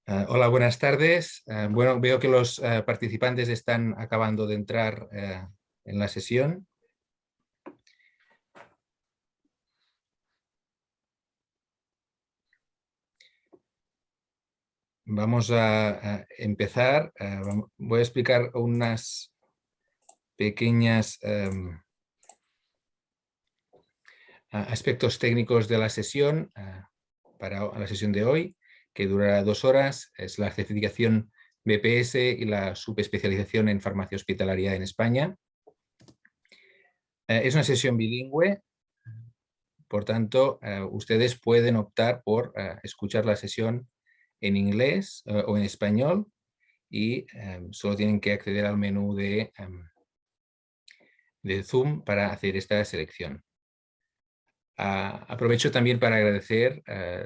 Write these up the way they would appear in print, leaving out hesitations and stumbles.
Hola, buenas tardes. Bueno, veo que los participantes están acabando de entrar en la sesión. Vamos a empezar. Voy a explicar unas pequeñas aspectos técnicos de la sesión para la sesión de hoy, que durará 2 horas. Es la certificación BPS y la subespecialización en farmacia hospitalaria en España. Es una sesión bilingüe. Por tanto, ustedes pueden optar por escuchar la sesión en inglés o en español y solo tienen que acceder al menú de Zoom para hacer esta selección. Aprovecho también para agradecer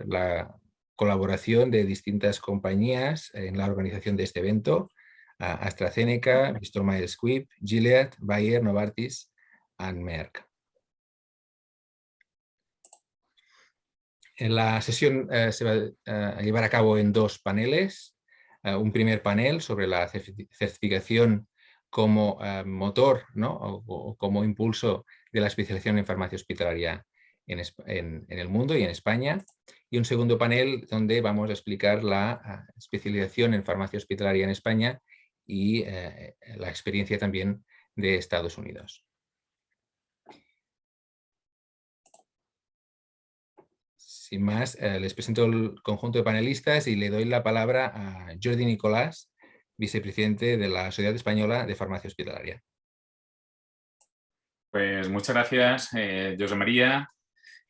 la colaboración de distintas compañías en la organización de este evento: AstraZeneca, Bristol Myers Squibb, Gilead, Bayer, Novartis y Merck. La sesión se va a llevar a cabo en 2 paneles. Un primer panel sobre la certificación como motor, ¿no? o como impulso de la especialización en farmacia hospitalaria en el mundo y en España. Y un segundo panel donde vamos a explicar la especialización en farmacia hospitalaria en España y la experiencia también de Estados Unidos. Sin más, les presento el conjunto de panelistas y le doy la palabra a Jordi Nicolás, vicepresidente de la Sociedad Española de Farmacia Hospitalaria. Pues muchas gracias, José María.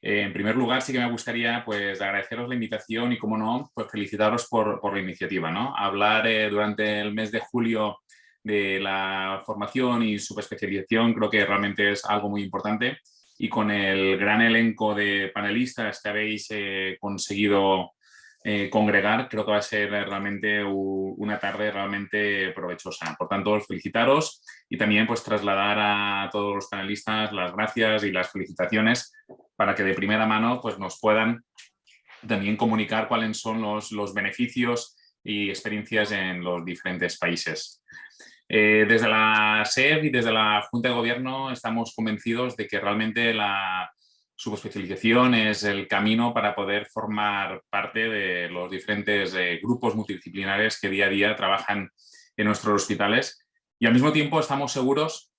En primer lugar, sí que me gustaría pues, agradeceros la invitación y, como no, pues felicitaros por la iniciativa, ¿no? Hablar durante el mes de julio de la formación y subespecialización creo que realmente es algo muy importante, y con el gran elenco de panelistas que habéis conseguido congregar, creo que va a ser realmente una tarde realmente provechosa. Por tanto, felicitaros y también pues trasladar a todos los panelistas las gracias y las felicitaciones para que de primera mano pues, nos puedan también comunicar cuáles son los beneficios y experiencias en los diferentes países. Desde la SEB y desde la Junta de Gobierno estamos convencidos de que realmente la subespecialización es el camino para poder formar parte de los diferentes grupos multidisciplinares que día a día trabajan en nuestros hospitales, y al mismo tiempo estamos seguros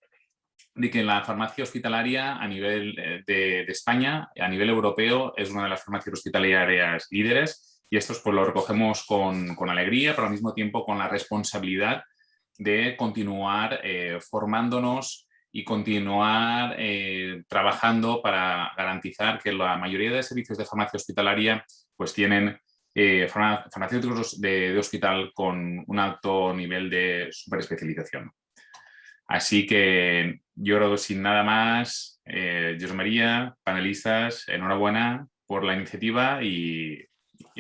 de que la farmacia hospitalaria a nivel de España, a nivel europeo, es una de las farmacias hospitalarias líderes, y esto pues lo recogemos con alegría, pero al mismo tiempo con la responsabilidad de continuar formándonos y continuar trabajando para garantizar que la mayoría de servicios de farmacia hospitalaria pues tienen farmacéuticos de hospital con un alto nivel de superespecialización. Así que yo creo que sin nada más, José María, panelistas, enhorabuena por la iniciativa y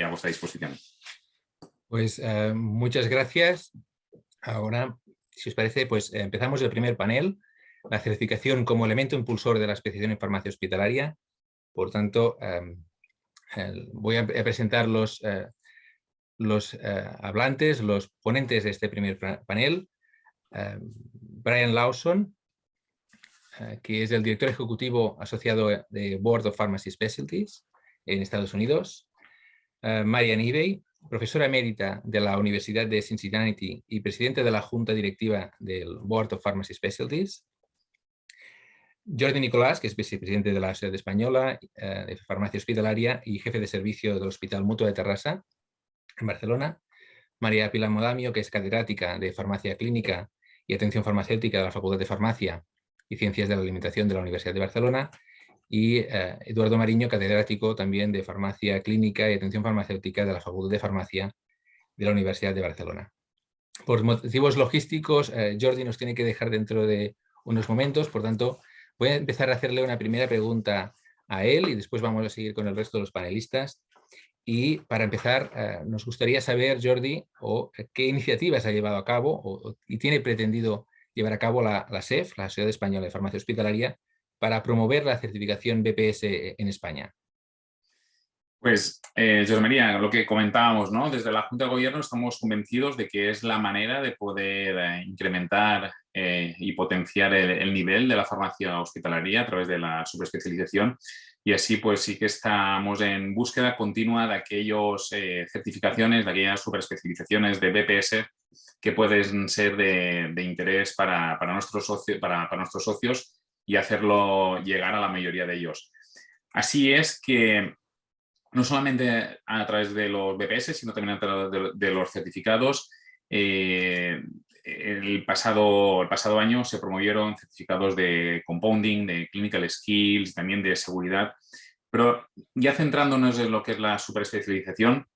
a vuestra disposición. Pues muchas gracias. Ahora, si os parece, pues empezamos el primer panel, la certificación como elemento impulsor de la especialización en farmacia hospitalaria. Por tanto, voy a presentar los hablantes, los ponentes de este primer panel. Brian Lawson, que es el director ejecutivo asociado de Board of Pharmacy Specialties en Estados Unidos. Marian Ivey, profesora emérita de la Universidad de Cincinnati y presidente de la Junta Directiva del Board of Pharmacy Specialties. Jordi Nicolás, que es vicepresidente de la Sociedad Española de Farmacia Hospitalaria y jefe de servicio del Hospital Mutua de Terrassa, en Barcelona. María Pilar Modamio, que es catedrática de Farmacia Clínica y Atención Farmacéutica de la Facultad de Farmacia y Ciencias de la Alimentación de la Universidad de Barcelona. Y Eduardo Mariño, catedrático también de Farmacia Clínica y Atención Farmacéutica de la Facultad de Farmacia de la Universidad de Barcelona. Por motivos logísticos, Jordi nos tiene que dejar dentro de unos momentos, por tanto, voy a empezar a hacerle una primera pregunta a él y después vamos a seguir con el resto de los panelistas. Y para empezar, nos gustaría saber, Jordi, qué iniciativas ha llevado a cabo y tiene pretendido llevar a cabo la SEF, la Sociedad Española de Farmacia Hospitalaria, para promover la certificación BPS en España. Pues, José María, lo que comentábamos, ¿no? Desde la Junta de Gobierno estamos convencidos de que es la manera de poder incrementar y potenciar el nivel de la farmacia hospitalaria a través de la subespecialización, y así pues sí que estamos en búsqueda continua de aquellas certificaciones, de aquellas superespecializaciones de BPS que pueden ser de interés para nuestros para nuestros socios y hacerlo llegar a la mayoría de ellos. Así es que no solamente a través de los BPS, sino también a través de los certificados. El pasado año se promovieron certificados de compounding, de clinical skills, también de seguridad. Pero ya centrándonos en lo que es la superespecialización,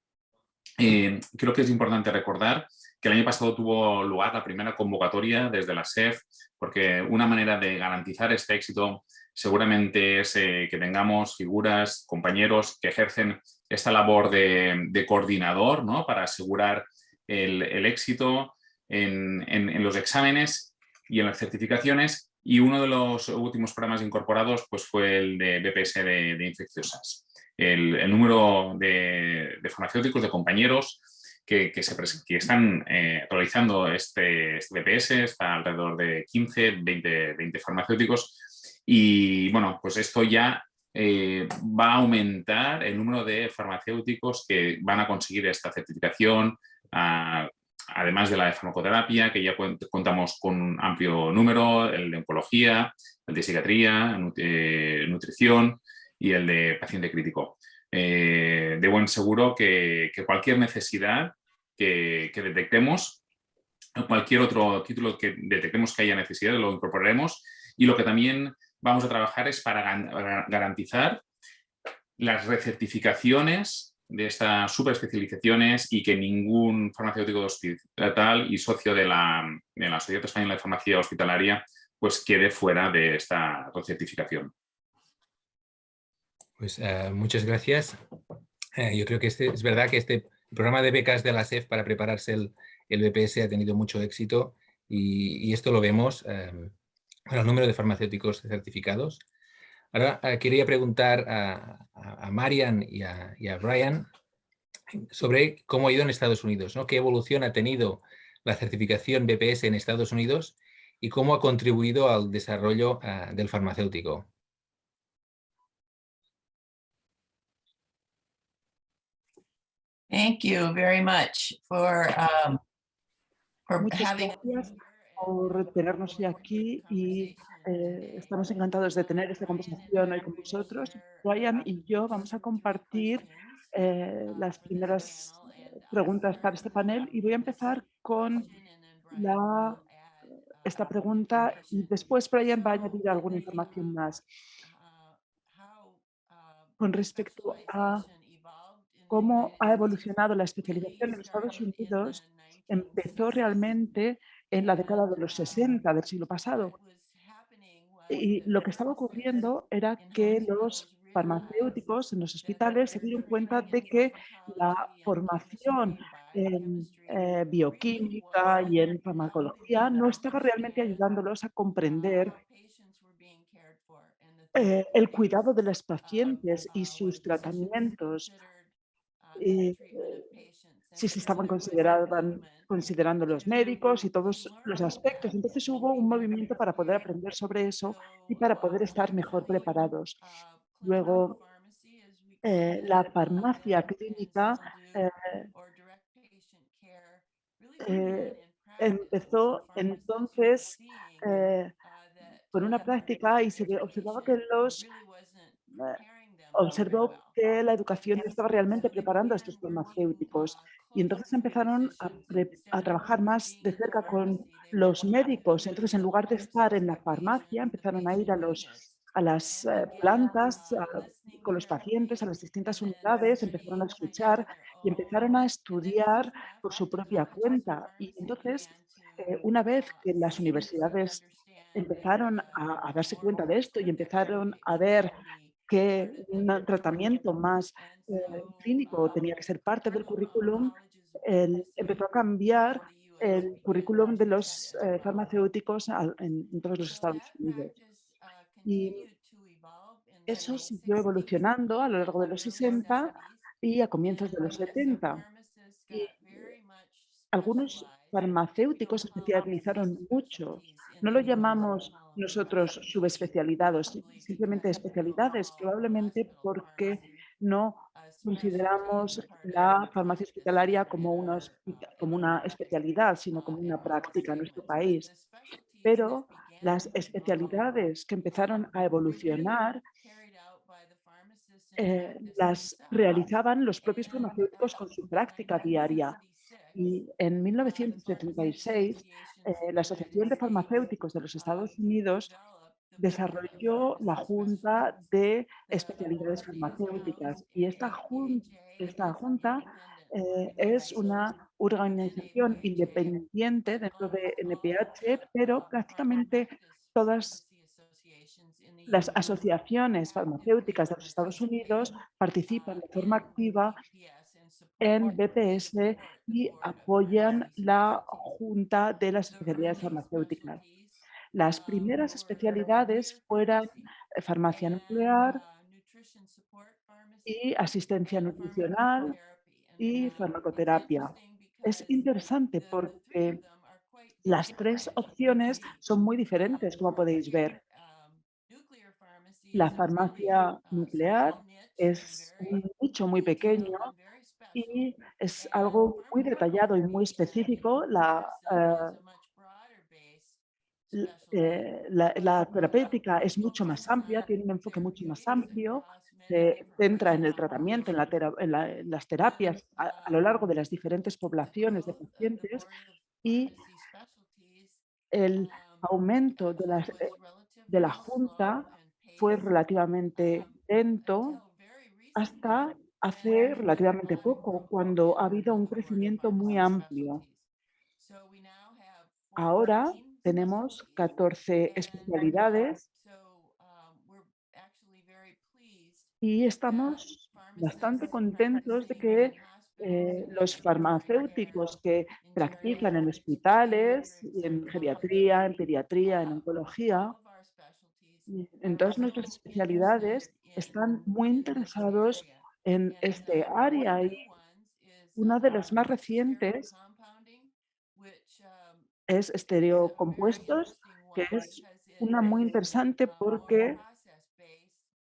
creo que es importante recordar que el año pasado tuvo lugar la primera convocatoria desde la SEF, porque una manera de garantizar este éxito seguramente es que tengamos figuras, compañeros que ejercen esta labor de coordinador, ¿no? Para asegurar el éxito en los exámenes y en las certificaciones. Y uno de los últimos programas incorporados pues, fue el de BPS de infecciosas. El número de farmacéuticos, de compañeros que están realizando este BPS está alrededor de 15, 20 farmacéuticos, y bueno, pues esto ya va a aumentar el número de farmacéuticos que van a conseguir esta certificación, además de la de farmacoterapia, que ya contamos con un amplio número, el de oncología, el de psiquiatría, nutrición y el de paciente crítico. De buen seguro que cualquier necesidad que detectemos, cualquier otro título que detectemos que haya necesidad, lo incorporaremos, y lo que también vamos a trabajar es para garantizar las recertificaciones de estas superespecializaciones y que ningún farmacéutico de hospital y socio de la Sociedad Española de Farmacia Hospitalaria pues quede fuera de esta recertificación. Pues muchas gracias. Yo creo que es verdad que este programa de becas de la SEF para prepararse el BPS ha tenido mucho éxito, y esto lo vemos con el número de farmacéuticos certificados. Ahora quería preguntar a Marian y a Brian sobre cómo ha ido en Estados Unidos, ¿no? ¿Qué evolución ha tenido la certificación BPS en Estados Unidos y cómo ha contribuido al desarrollo del farmacéutico? Thank you very much for Muchas having gracias por tenernos hoy aquí, y estamos encantados de tener esta conversación hoy con vosotros. Brian y yo vamos a compartir las primeras preguntas para este panel, y voy a empezar con esta pregunta y después Brian va a añadir alguna información más con respecto a cómo ha evolucionado la especialización en Estados Unidos. Empezó realmente en la década de los 60 del siglo pasado, y lo que estaba ocurriendo era que los farmacéuticos en los hospitales se dieron cuenta de que la formación en bioquímica y en farmacología no estaba realmente ayudándolos a comprender el cuidado de los pacientes y sus tratamientos, si se estaban considerando los médicos y todos los aspectos. Entonces hubo un movimiento para poder aprender sobre eso y para poder estar mejor preparados. Luego, la farmacia clínica empezó entonces con una práctica, y se observaba que observó que la educación no estaba realmente preparando a estos farmacéuticos, y entonces empezaron a trabajar más de cerca con los médicos. Entonces, en lugar de estar en la farmacia, empezaron a ir a las plantas con los pacientes, a las distintas unidades, empezaron a escuchar y empezaron a estudiar por su propia cuenta. Y entonces, una vez que las universidades empezaron a darse cuenta de esto y empezaron a ver que un tratamiento más clínico tenía que ser parte del currículum, empezó a cambiar el currículum de los farmacéuticos en todos los Estados Unidos. Y eso siguió evolucionando a lo largo de los 60 y a comienzos de los 70. Y algunos farmacéuticos se especializaron mucho. No lo llamamos nosotros subespecialidades, simplemente especialidades, probablemente porque no consideramos la farmacia hospitalaria como como una especialidad, sino como una práctica en nuestro país. Pero las especialidades que empezaron a evolucionar las realizaban los propios farmacéuticos con su práctica diaria. Y en 1976, la Asociación de Farmacéuticos de los Estados Unidos desarrolló la Junta de Especialidades Farmacéuticas. Y esta junta es una organización independiente dentro de NPH, pero prácticamente todas las asociaciones farmacéuticas de los Estados Unidos participan de forma activa en BPS y apoyan la Junta de las Especialidades Farmacéuticas. Las primeras especialidades fueron farmacia nuclear y asistencia nutricional y farmacoterapia. Es interesante porque las tres opciones son muy diferentes, como podéis ver. La farmacia nuclear es un nicho muy pequeño y es algo muy detallado y muy específico. La terapéutica es mucho más amplia, tiene un enfoque mucho más amplio, se centra en el tratamiento, en las terapias a lo largo de las diferentes poblaciones de pacientes y el aumento de la junta fue relativamente lento hasta hace relativamente poco, cuando ha habido un crecimiento muy amplio. Ahora tenemos 14 especialidades y estamos bastante contentos de que los farmacéuticos que practican en hospitales, en geriatría, en pediatría, en oncología, en todas nuestras especialidades, están muy interesados en este área. Y una de las más recientes es estereocompuestos, que es una muy interesante porque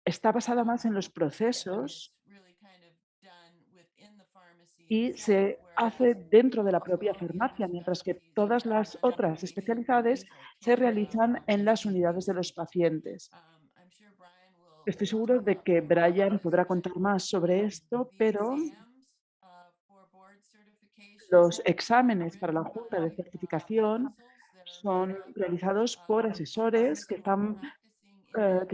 está basada más en los procesos y se hace dentro de la propia farmacia, mientras que todas las otras especialidades se realizan en las unidades de los pacientes. Estoy seguro de que Brian podrá contar más sobre esto, pero los exámenes para la Junta de Certificación son realizados por asesores que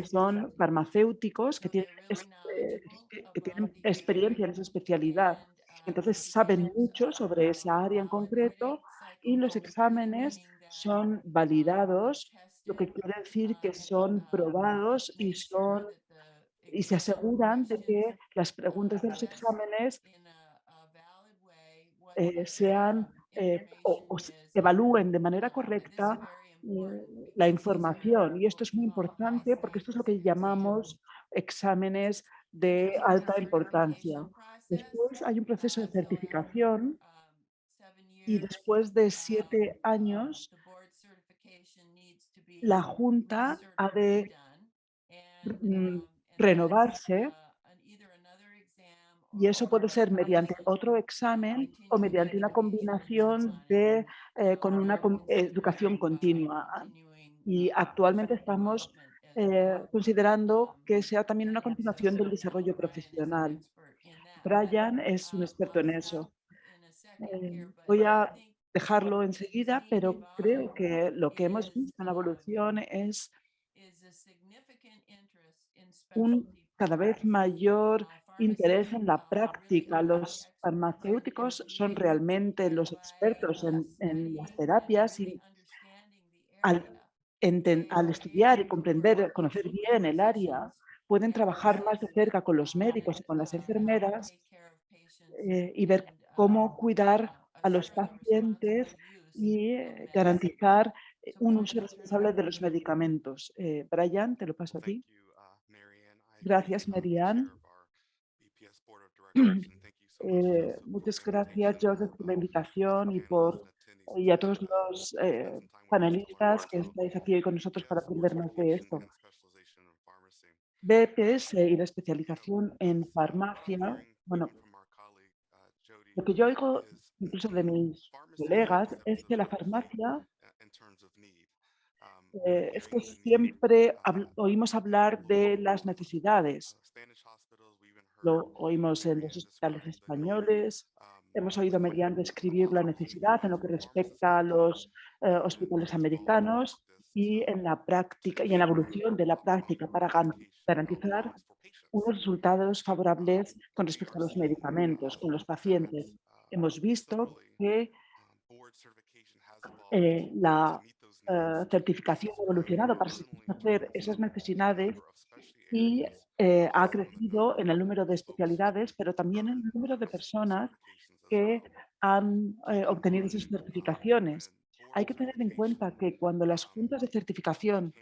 son farmacéuticos, que tienen experiencia en esa especialidad. Entonces, saben mucho sobre esa área en concreto y los exámenes son validados, lo que quiere decir que son probados y se aseguran de que las preguntas de los exámenes evalúen de manera correcta la información. Y esto es muy importante porque esto es lo que llamamos exámenes de alta importancia. Después hay un proceso de certificación y después de 7 años la Junta ha de mm, renovarse. Y eso puede ser mediante otro examen o mediante una combinación con una educación continua. Y actualmente estamos considerando que sea también una continuación del desarrollo profesional. Brian es un experto en eso. Voy a dejarlo enseguida, pero creo que lo que hemos visto en la evolución es un cada vez mayor interés en la práctica. Los farmacéuticos son realmente los expertos en las terapias y al, al estudiar y comprender, conocer bien el área, pueden trabajar más de cerca con los médicos y con las enfermeras y ver cómo cuidar a los pacientes y garantizar un uso responsable de los medicamentos. Brian, te lo paso a ti. Gracias, Marianne. Muchas gracias, Joseph, por la invitación y a todos los panelistas que estáis aquí hoy con nosotros para aprender más de esto. BPS y la especialización en farmacia, bueno, lo que yo oigo incluso de mis colegas es que la farmacia es que siempre oímos hablar de las necesidades. Lo oímos en los hospitales españoles, hemos oído a Merian describir la necesidad en lo que respecta a los hospitales americanos y en la práctica y en la evolución de la práctica para garantizar unos resultados favorables con respecto a los medicamentos, con los pacientes. Hemos visto que la certificación ha evolucionado para satisfacer esas necesidades y ha crecido en el número de especialidades, pero también en el número de personas que han obtenido esas certificaciones. Hay que tener en cuenta que cuando las juntas de certificación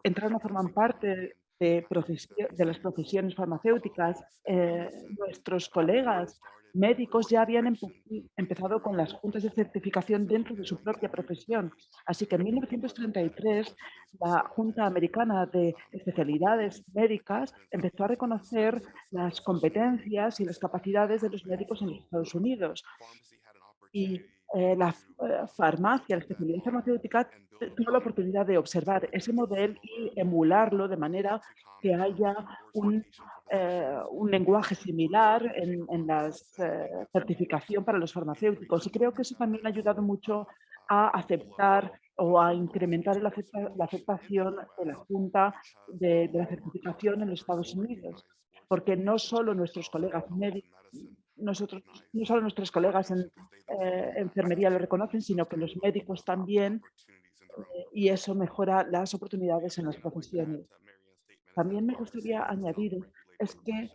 entraron a formar parte de las profesiones farmacéuticas, nuestros colegas médicos ya habían empezado con las juntas de certificación dentro de su propia profesión. Así que en 1933 la Junta Americana de Especialidades Médicas empezó a reconocer las competencias y las capacidades de los médicos en los Estados Unidos. Y la farmacia, la especialidad farmacéutica, tuvo la oportunidad de observar ese modelo y emularlo de manera que haya un lenguaje similar en la certificación para los farmacéuticos. Y creo que eso también ha ayudado mucho a aceptar o a incrementar la aceptación de la Junta de la certificación en los Estados Unidos. Porque no solo nuestros colegas médicos, no solo nuestros colegas en enfermería lo reconocen, sino que los médicos también, y eso mejora las oportunidades en las profesiones. También me gustaría añadir es que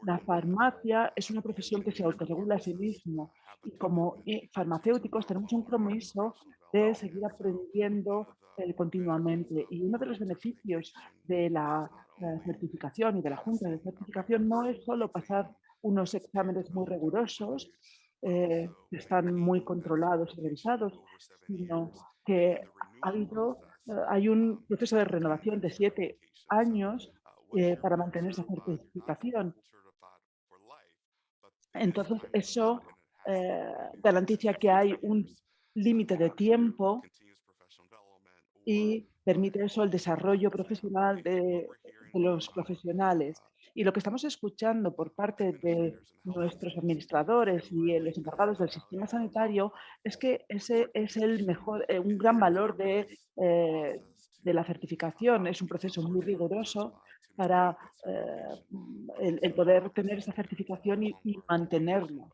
la farmacia es una profesión que se autorregula a sí mismo y como farmacéuticos tenemos un compromiso de seguir aprendiendo continuamente. Y uno de los beneficios de la certificación y de la Junta de Certificación no es solo pasar unos exámenes muy rigurosos, que están muy controlados y revisados, sino que hay un proceso de renovación de 7 años para mantener esa certificación. Entonces, eso garantiza que hay un límite de tiempo y permite eso el desarrollo profesional de los profesionales. Y lo que estamos escuchando por parte de nuestros administradores y los encargados del sistema sanitario es que ese es el mejor, un gran valor de la certificación. Es un proceso muy riguroso para el poder tener esa certificación y mantenerla.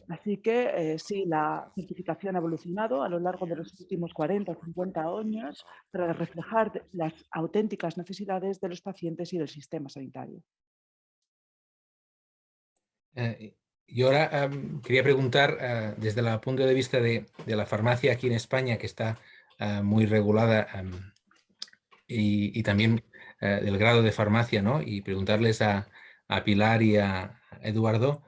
Así que sí, la certificación ha evolucionado a lo largo de los últimos 40 o 50 años para reflejar las auténticas necesidades de los pacientes y del sistema sanitario. Y ahora quería preguntar desde el punto de vista de la farmacia aquí en España, que está muy regulada, y también del grado de farmacia, ¿no? Y preguntarles a Pilar y a Eduardo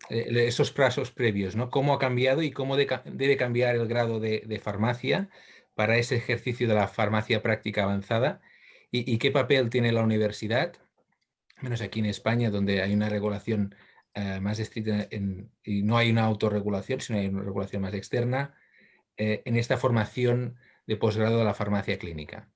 esos pasos previos, ¿no? ¿Cómo ha cambiado y cómo debe cambiar el grado de farmacia para ese ejercicio de la farmacia práctica avanzada? ¿Y qué papel tiene la universidad, menos aquí en España, donde hay una regulación más estricta y no hay una autorregulación, sino hay una regulación más externa, en esta formación de posgrado de la farmacia clínica?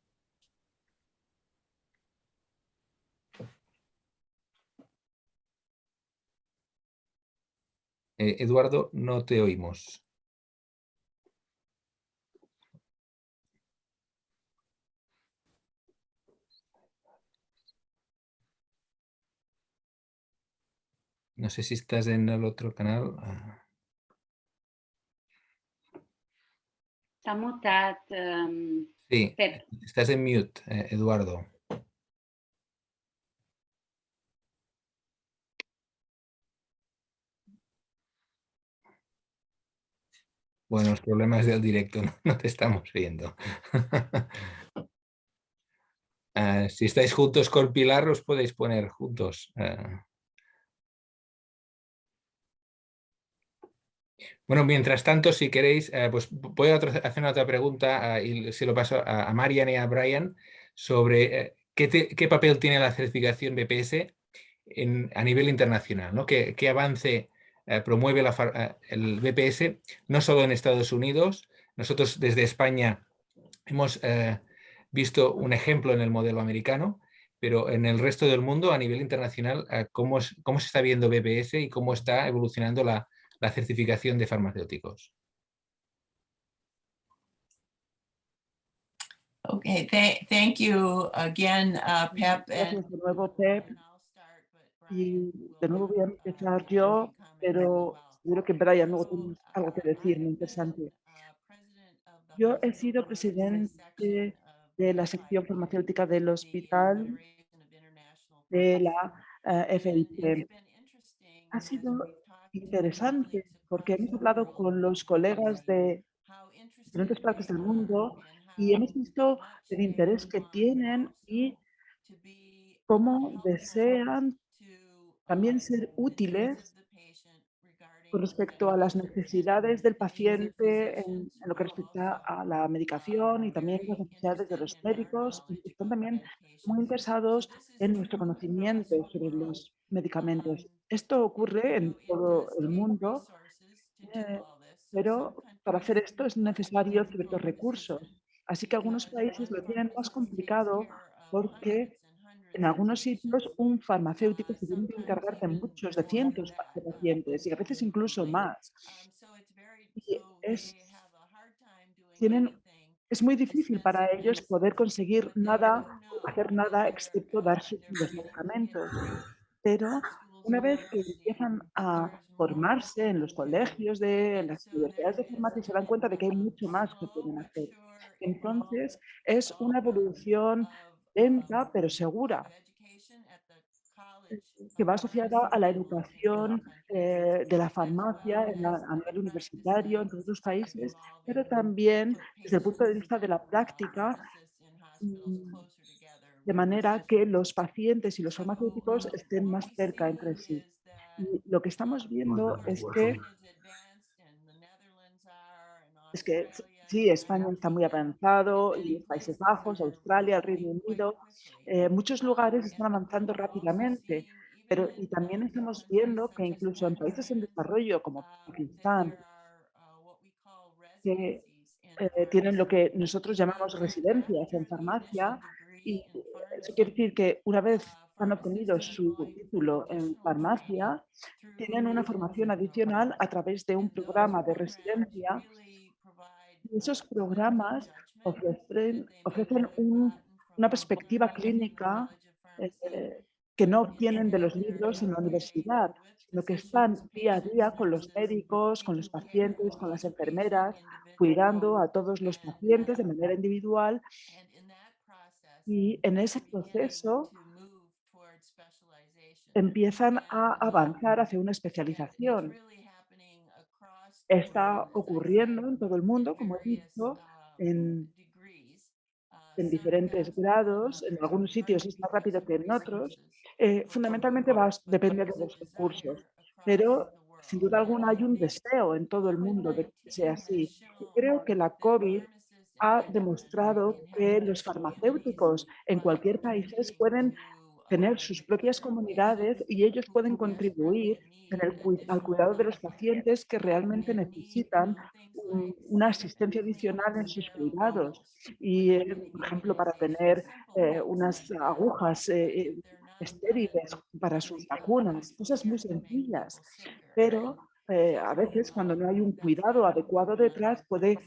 Eduardo, no te oímos. No sé si estás en el otro canal. Està mutat. Sí, Pep. estás en mute, Eduardo. Bueno, los problemas del directo, no te estamos viendo. Si estáis juntos con Pilar, os podéis poner juntos. Bueno, mientras tanto, si queréis, pues puedo hacer una otra pregunta y se lo paso a Marian y a Brian sobre qué papel tiene la certificación BPS a nivel internacional, ¿no? ¿Qué avance promueve el BPS no solo en Estados Unidos? Nosotros desde España hemos visto un ejemplo en el modelo americano, pero en el resto del mundo, a nivel internacional, ¿cómo se está viendo BPS y cómo está evolucionando la certificación de farmacéuticos? Okay, thank you again, Pep. Gracias de nuevo, Pep. Y de nuevo voy a empezar yo, pero seguro que Brian luego tiene algo que decir muy interesante. Yo he sido presidente de la sección farmacéutica del hospital de la FIP. Ha sido interesante porque hemos hablado con los colegas de diferentes partes del mundo y hemos visto el interés que tienen y cómo desean también ser útiles con respecto a las necesidades del paciente en lo que respecta a la medicación y también las necesidades de los médicos. Y están también muy interesados en nuestro conocimiento sobre los medicamentos. Esto ocurre en todo el mundo, eh, pero para hacer esto es necesario ciertos recursos. Así que algunos países lo tienen más complicado porque en algunos sitios un farmacéutico se tiene que encargar de muchos, de cientos de pacientes y a veces incluso más. Y tienen, es muy difícil para ellos poder conseguir nada, hacer nada excepto dar los medicamentos. Pero una vez que empiezan a formarse en los colegios de las universidades de farmacia, se dan cuenta de que hay mucho más que pueden hacer. Entonces, es una evolución lenta pero segura, que va asociada a la educación de la farmacia a nivel universitario en todos los países, pero también desde el punto de vista de la práctica, mm, de manera que los pacientes y los farmacéuticos estén más cerca entre sí. Y lo que estamos viendo es que sí, España está muy avanzado y los Países Bajos, Australia, el Reino Unido, muchos lugares están avanzando rápidamente, pero y también estamos viendo que incluso en países en desarrollo como Pakistán, que tienen lo que nosotros llamamos residencias en farmacia y eso quiere decir que una vez han obtenido su título en farmacia, tienen una formación adicional a través de un programa de residencia. Y esos programas ofrecen una perspectiva clínica que no obtienen de los libros en la universidad, sino que están día a día con los médicos, con los pacientes, con las enfermeras, cuidando a todos los pacientes de manera individual. Y en ese proceso empiezan a avanzar hacia una especialización. Está ocurriendo en todo el mundo, como he dicho, en diferentes grados, en algunos sitios es más rápido que en otros. Fundamentalmente depende de los recursos, pero sin duda alguna hay un deseo en todo el mundo de que sea así. Y creo que la COVID ha demostrado que los farmacéuticos en cualquier país pueden tener sus propias comunidades y ellos pueden contribuir al cuidado de los pacientes que realmente necesitan una asistencia adicional en sus cuidados. Y, por ejemplo, para tener unas agujas estériles para sus vacunas, cosas muy sencillas. Pero a veces cuando no hay un cuidado adecuado detrás puede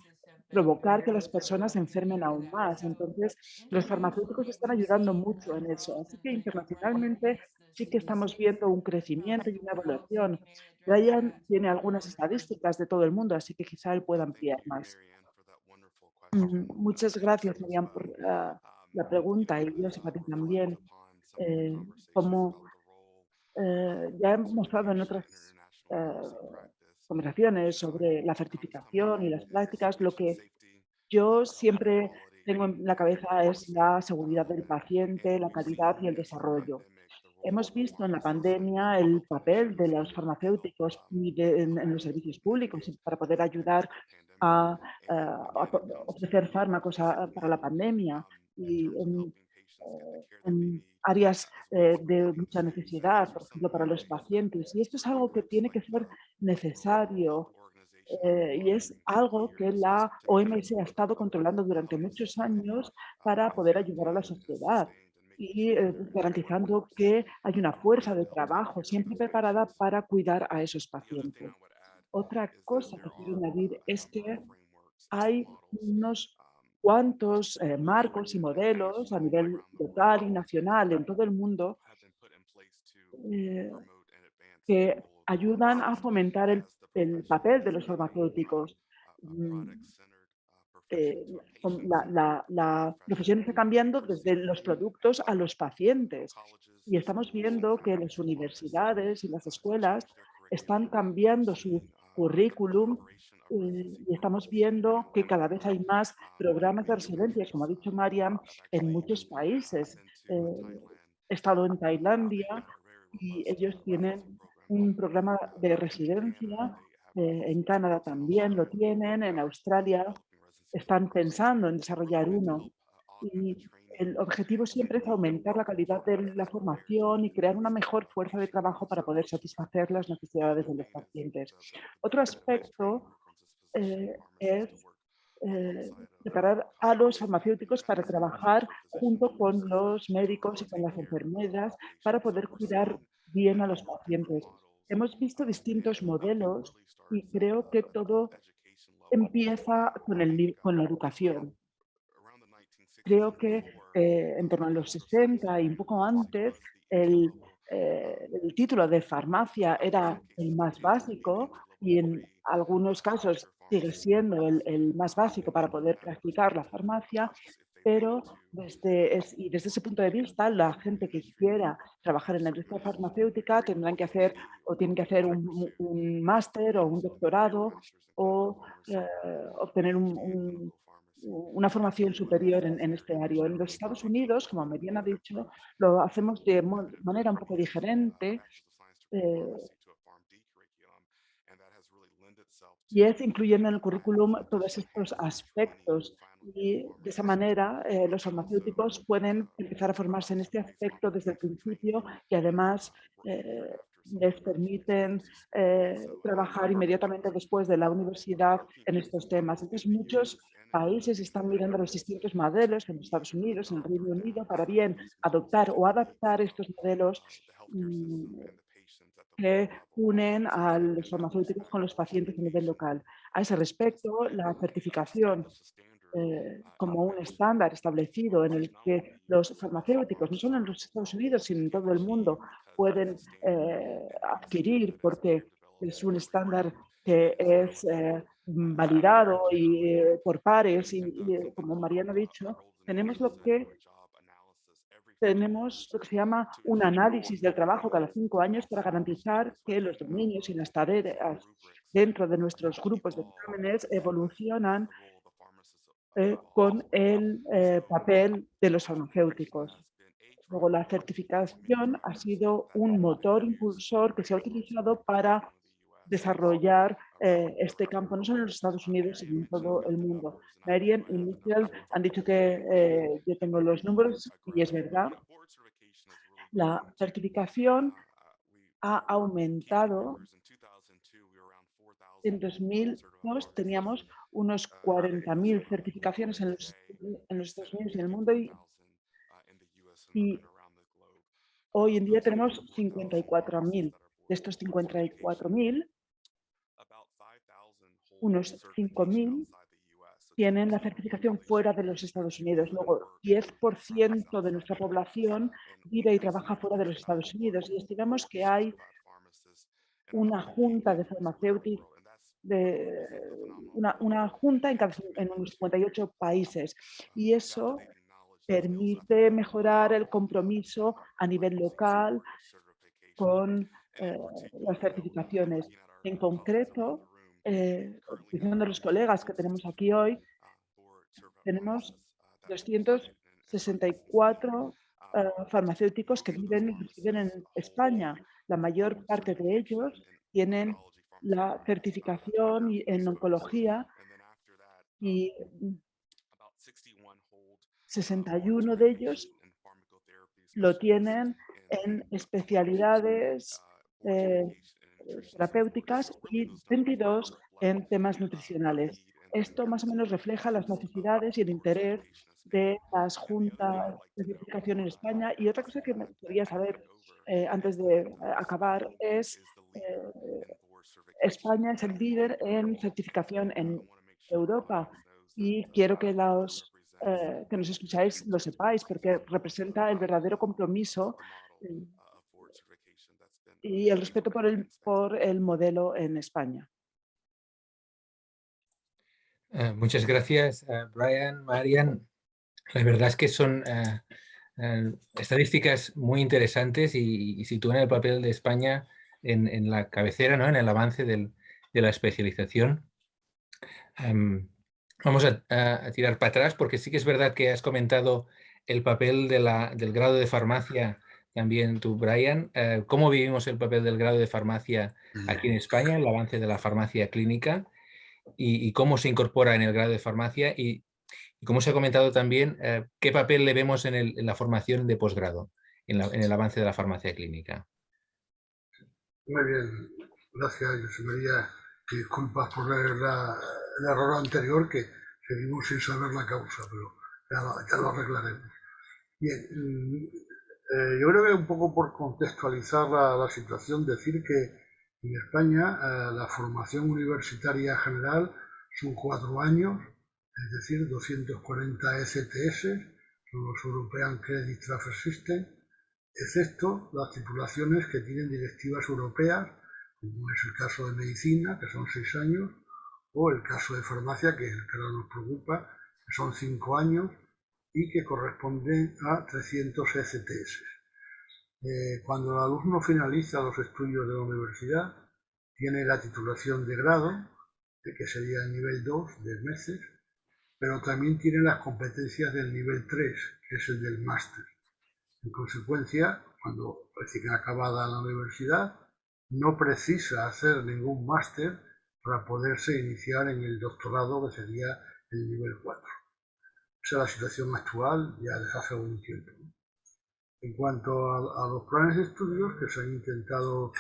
provocar que las personas se enfermen aún más. Entonces, los farmacéuticos están ayudando mucho en eso. Así que internacionalmente sí que estamos viendo un crecimiento y una evaluación. Brian tiene algunas estadísticas de todo el mundo, así que quizá él pueda ampliar más. Muchas gracias, Miriam, por la pregunta y yo a ti también. Como ya hemos mostrado en otras conversaciones sobre la certificación y las prácticas, lo que yo siempre tengo en la cabeza es la seguridad del paciente, la calidad y el desarrollo. Hemos visto en la pandemia el papel de los farmacéuticos en los servicios públicos para poder ayudar a ofrecer fármacos para la pandemia y en áreas de mucha necesidad, por ejemplo, para los pacientes. Y esto es algo que tiene que ser necesario y es algo que la OMS ha estado controlando durante muchos años para poder ayudar a la sociedad y garantizando que hay una fuerza de trabajo siempre preparada para cuidar a esos pacientes. Otra cosa que quiero añadir es que hay unos cuantos marcos y modelos a nivel local y nacional en todo el mundo eh, que ayudan a fomentar el papel de los farmacéuticos. Mm, la profesión está cambiando desde los productos a los pacientes y estamos viendo que las universidades y las escuelas están cambiando su currículum y estamos viendo que cada vez hay más programas de residencias, como ha dicho Mariam, en muchos países. He estado en Tailandia y ellos tienen un programa de residencia, en Canadá también lo tienen, en Australia están pensando en desarrollar uno. Y el objetivo siempre es aumentar la calidad de la formación y crear una mejor fuerza de trabajo para poder satisfacer las necesidades de los pacientes. Otro aspecto es preparar a los farmacéuticos para trabajar junto con los médicos y con las enfermeras para poder cuidar bien a los pacientes. Hemos visto distintos modelos y creo que todo empieza con la educación. Creo que en torno a los 60 y un poco antes, el título de farmacia era el más básico y en algunos casos sigue siendo el más básico para poder practicar la farmacia, pero desde ese punto de vista, la gente que quiera trabajar en la industria farmacéutica tendrán que hacer o tienen que hacer un máster o un doctorado o obtener una formación superior en este área. En los Estados Unidos, como Mariana ha dicho, lo hacemos de manera un poco diferente eh, y es incluyendo en el currículum todos estos aspectos. Y de esa manera los farmacéuticos pueden empezar a formarse en este aspecto desde el principio y además les permiten trabajar inmediatamente después de la universidad en estos temas. Entonces, muchos países están mirando los distintos modelos en Estados Unidos, en el Reino Unido, para bien adoptar o adaptar estos modelos que unen a los farmacéuticos con los pacientes a nivel local. A ese respecto, la certificación como un estándar establecido en el que los farmacéuticos, no solo en los Estados Unidos, sino en todo el mundo, pueden adquirir porque es un estándar que es validado por pares y, como Mariana ha dicho, tenemos lo que se llama un análisis del trabajo cada 5 años para garantizar que los dominios y las tareas dentro de nuestros grupos de exámenes evolucionan con el papel de los farmacéuticos. Luego, la certificación ha sido un motor impulsor que se ha utilizado para desarrollar este campo, no solo en los Estados Unidos, sino en todo el mundo. Marian y Michelle han dicho que yo tengo los números y es verdad. La certificación ha aumentado. En 2002 teníamos unos 40.000 certificaciones en los Estados Unidos y en el mundo y hoy en día tenemos 54.000. De estos 54.000, unos 5.000 tienen la certificación fuera de los Estados Unidos. Luego, 10% de nuestra población vive y trabaja fuera de los Estados Unidos y estimamos que hay una junta de farmacéuticos, una junta en unos 58 países y eso permite mejorar el compromiso a nivel local con las certificaciones. En concreto, diciendo a los colegas que tenemos aquí hoy, tenemos 264 farmacéuticos que viven y residen en España. La mayor parte de ellos tienen la certificación en oncología y 61 de ellos lo tienen en especialidades terapéuticas y 22 en temas nutricionales. Esto más o menos refleja las necesidades y el interés de las juntas de certificación en España. Y otra cosa que me gustaría saber antes de acabar es España es el líder en certificación en Europa y quiero que que nos escucháis lo sepáis porque representa el verdadero compromiso y el respeto por el modelo en España. Muchas gracias, Brian, Marian. La verdad es que son estadísticas muy interesantes y sitúan el papel de España en la cabecera, ¿no? En el avance de la especialización. Vamos a tirar para atrás porque sí que es verdad que has comentado el papel del grado de farmacia, también tú, Brian. ¿Cómo vivimos el papel del grado de farmacia aquí en España, el avance de la farmacia clínica y cómo se incorpora en el grado de farmacia? Y como se ha comentado también, ¿qué papel le vemos en la formación de posgrado, en el avance de la farmacia clínica? Muy bien, gracias, José María. Disculpas por el error anterior, que seguimos sin saber la causa, pero ya lo arreglaremos. Bien, yo creo que un poco por contextualizar la situación, decir que en España la formación universitaria general son 4 años, es decir, 240 ECTS, son los European Credit Transfer System, excepto las titulaciones que tienen directivas europeas, como es el caso de medicina, que son 6 años, o el caso de farmacia, que es el que ahora nos preocupa, que son 5 años y que corresponden a 300 ECTS. Cuando el alumno finaliza los estudios de la universidad, tiene la titulación de grado, que sería el nivel 2 de meses, pero también tiene las competencias del nivel 3, que es el del máster. En consecuencia, cuando recién acabada la universidad, no precisa hacer ningún máster para poderse iniciar en el doctorado, que sería el nivel 4. Esa es la situación actual ya desde hace algún tiempo. En cuanto a los planes de estudios que se han intentado,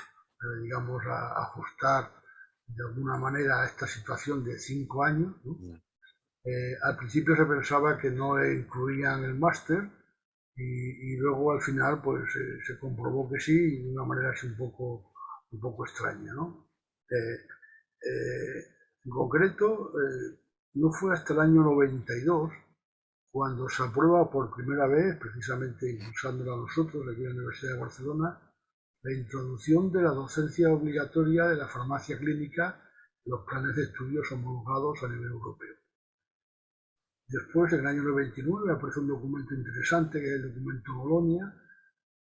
digamos, ajustar de alguna manera a esta situación de 5 años, ¿no? Al principio se pensaba que no incluían el máster y luego al final pues se comprobó que sí, de una manera así un poco extraña, ¿no? En concreto, no fue hasta el año 92 cuando se aprueba por primera vez, precisamente impulsándola a nosotros aquí en la Universidad de Barcelona, la introducción de la docencia obligatoria de la farmacia clínica en los planes de estudios homologados a nivel europeo. Después, en el año 99, aparece un documento interesante, que es el documento Bolonia,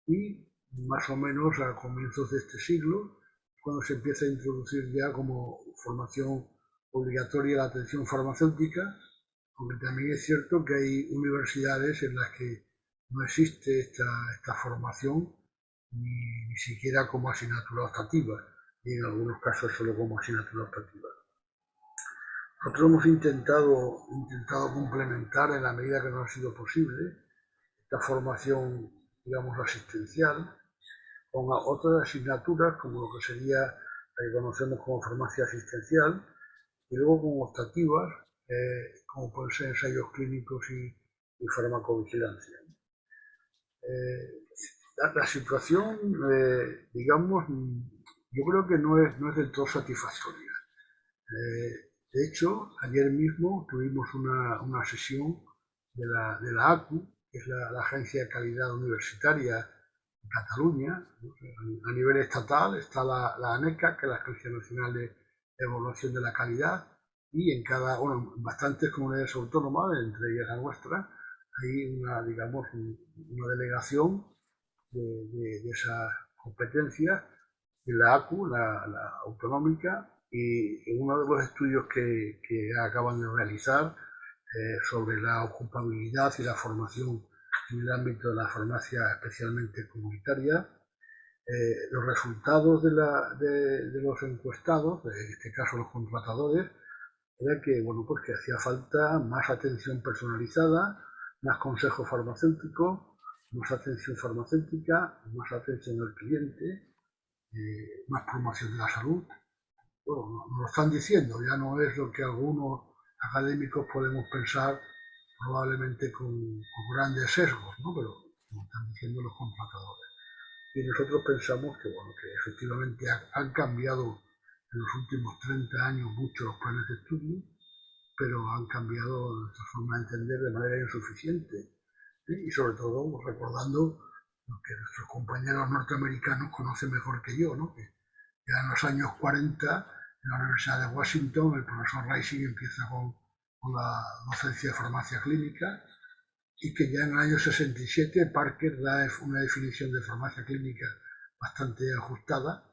y más o menos a comienzos de este siglo, cuando se empieza a introducir ya como formación obligatoria la atención farmacéutica, aunque también es cierto que hay universidades en las que no existe esta formación ni siquiera como asignatura optativa, y en algunos casos solo como asignatura optativa. Nosotros hemos intentado complementar en la medida que nos ha sido posible esta formación, digamos, asistencial con otras asignaturas como lo que sería la que conocemos como farmacia asistencial y luego con optativas como pueden ser ensayos clínicos y farmacovigilancia. La situación, digamos, yo creo que no es del todo satisfactoria. De hecho, ayer mismo tuvimos una sesión de la ACU, que es la Agencia de Calidad Universitaria en Cataluña. A nivel estatal está la ANECA, que es la Agencia Nacional de Evaluación de la Calidad, y en bastantes comunidades autónomas, entre ellas la nuestra, hay una delegación de esas competencias en la ACU, la autonómica, y en uno de los estudios que acaban de realizar sobre la ocupabilidad y la formación en el ámbito de la farmacia, especialmente comunitaria. Los resultados de los encuestados, en este caso los contratadores, era que, bueno, pues que hacía falta más atención personalizada, más consejo farmacéutico, más atención farmacéutica, más atención al cliente, más promoción de la salud. Bueno, nos lo están diciendo, ya no es lo que algunos académicos podemos pensar, probablemente con grandes sesgos, ¿no? Pero nos están diciendo los contratadores. Y nosotros pensamos que, bueno, que efectivamente han cambiado en los últimos 30 años mucho los planes de estudio, pero han cambiado nuestra forma de entender de manera insuficiente. ¿Sí? Y sobre todo recordando lo que nuestros compañeros norteamericanos conocen mejor que yo, ¿no? Que ya en los años 40, en la Universidad de Washington, el profesor Rising empieza con la docencia de farmacia clínica, y que ya en el año 67 Parker da una definición de farmacia clínica bastante ajustada,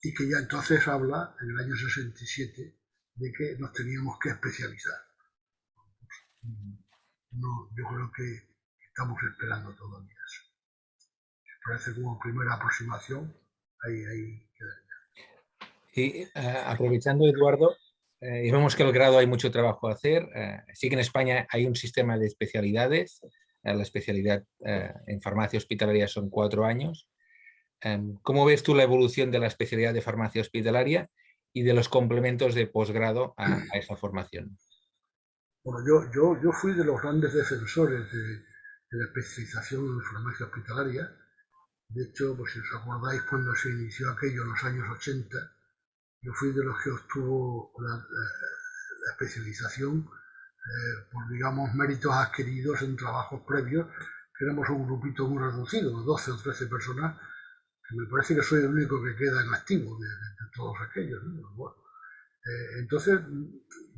y que ya entonces habla, en el año 67, de que nos teníamos que especializar. No, yo creo que estamos esperando todavía eso. Parece como primera aproximación, ahí quedaría. Y aprovechando, Eduardo, y vemos que el grado hay mucho trabajo a hacer. Sí que en España hay un sistema de especialidades. La especialidad en farmacia hospitalaria son 4 años. ¿Cómo ves tú la evolución de la especialidad de farmacia hospitalaria y de los complementos de posgrado a esa formación? Bueno, yo fui de los grandes defensores de la especialización en farmacia hospitalaria. De hecho, pues si os acordáis, cuando se inició aquello en los años 80, yo fui de los que obtuvo la especialización por, digamos, méritos adquiridos en trabajos previos, que éramos un grupito muy reducido, 12 o 13 personas, que me parece que soy el único que queda en activo de todos aquellos, ¿no? Bueno, entonces,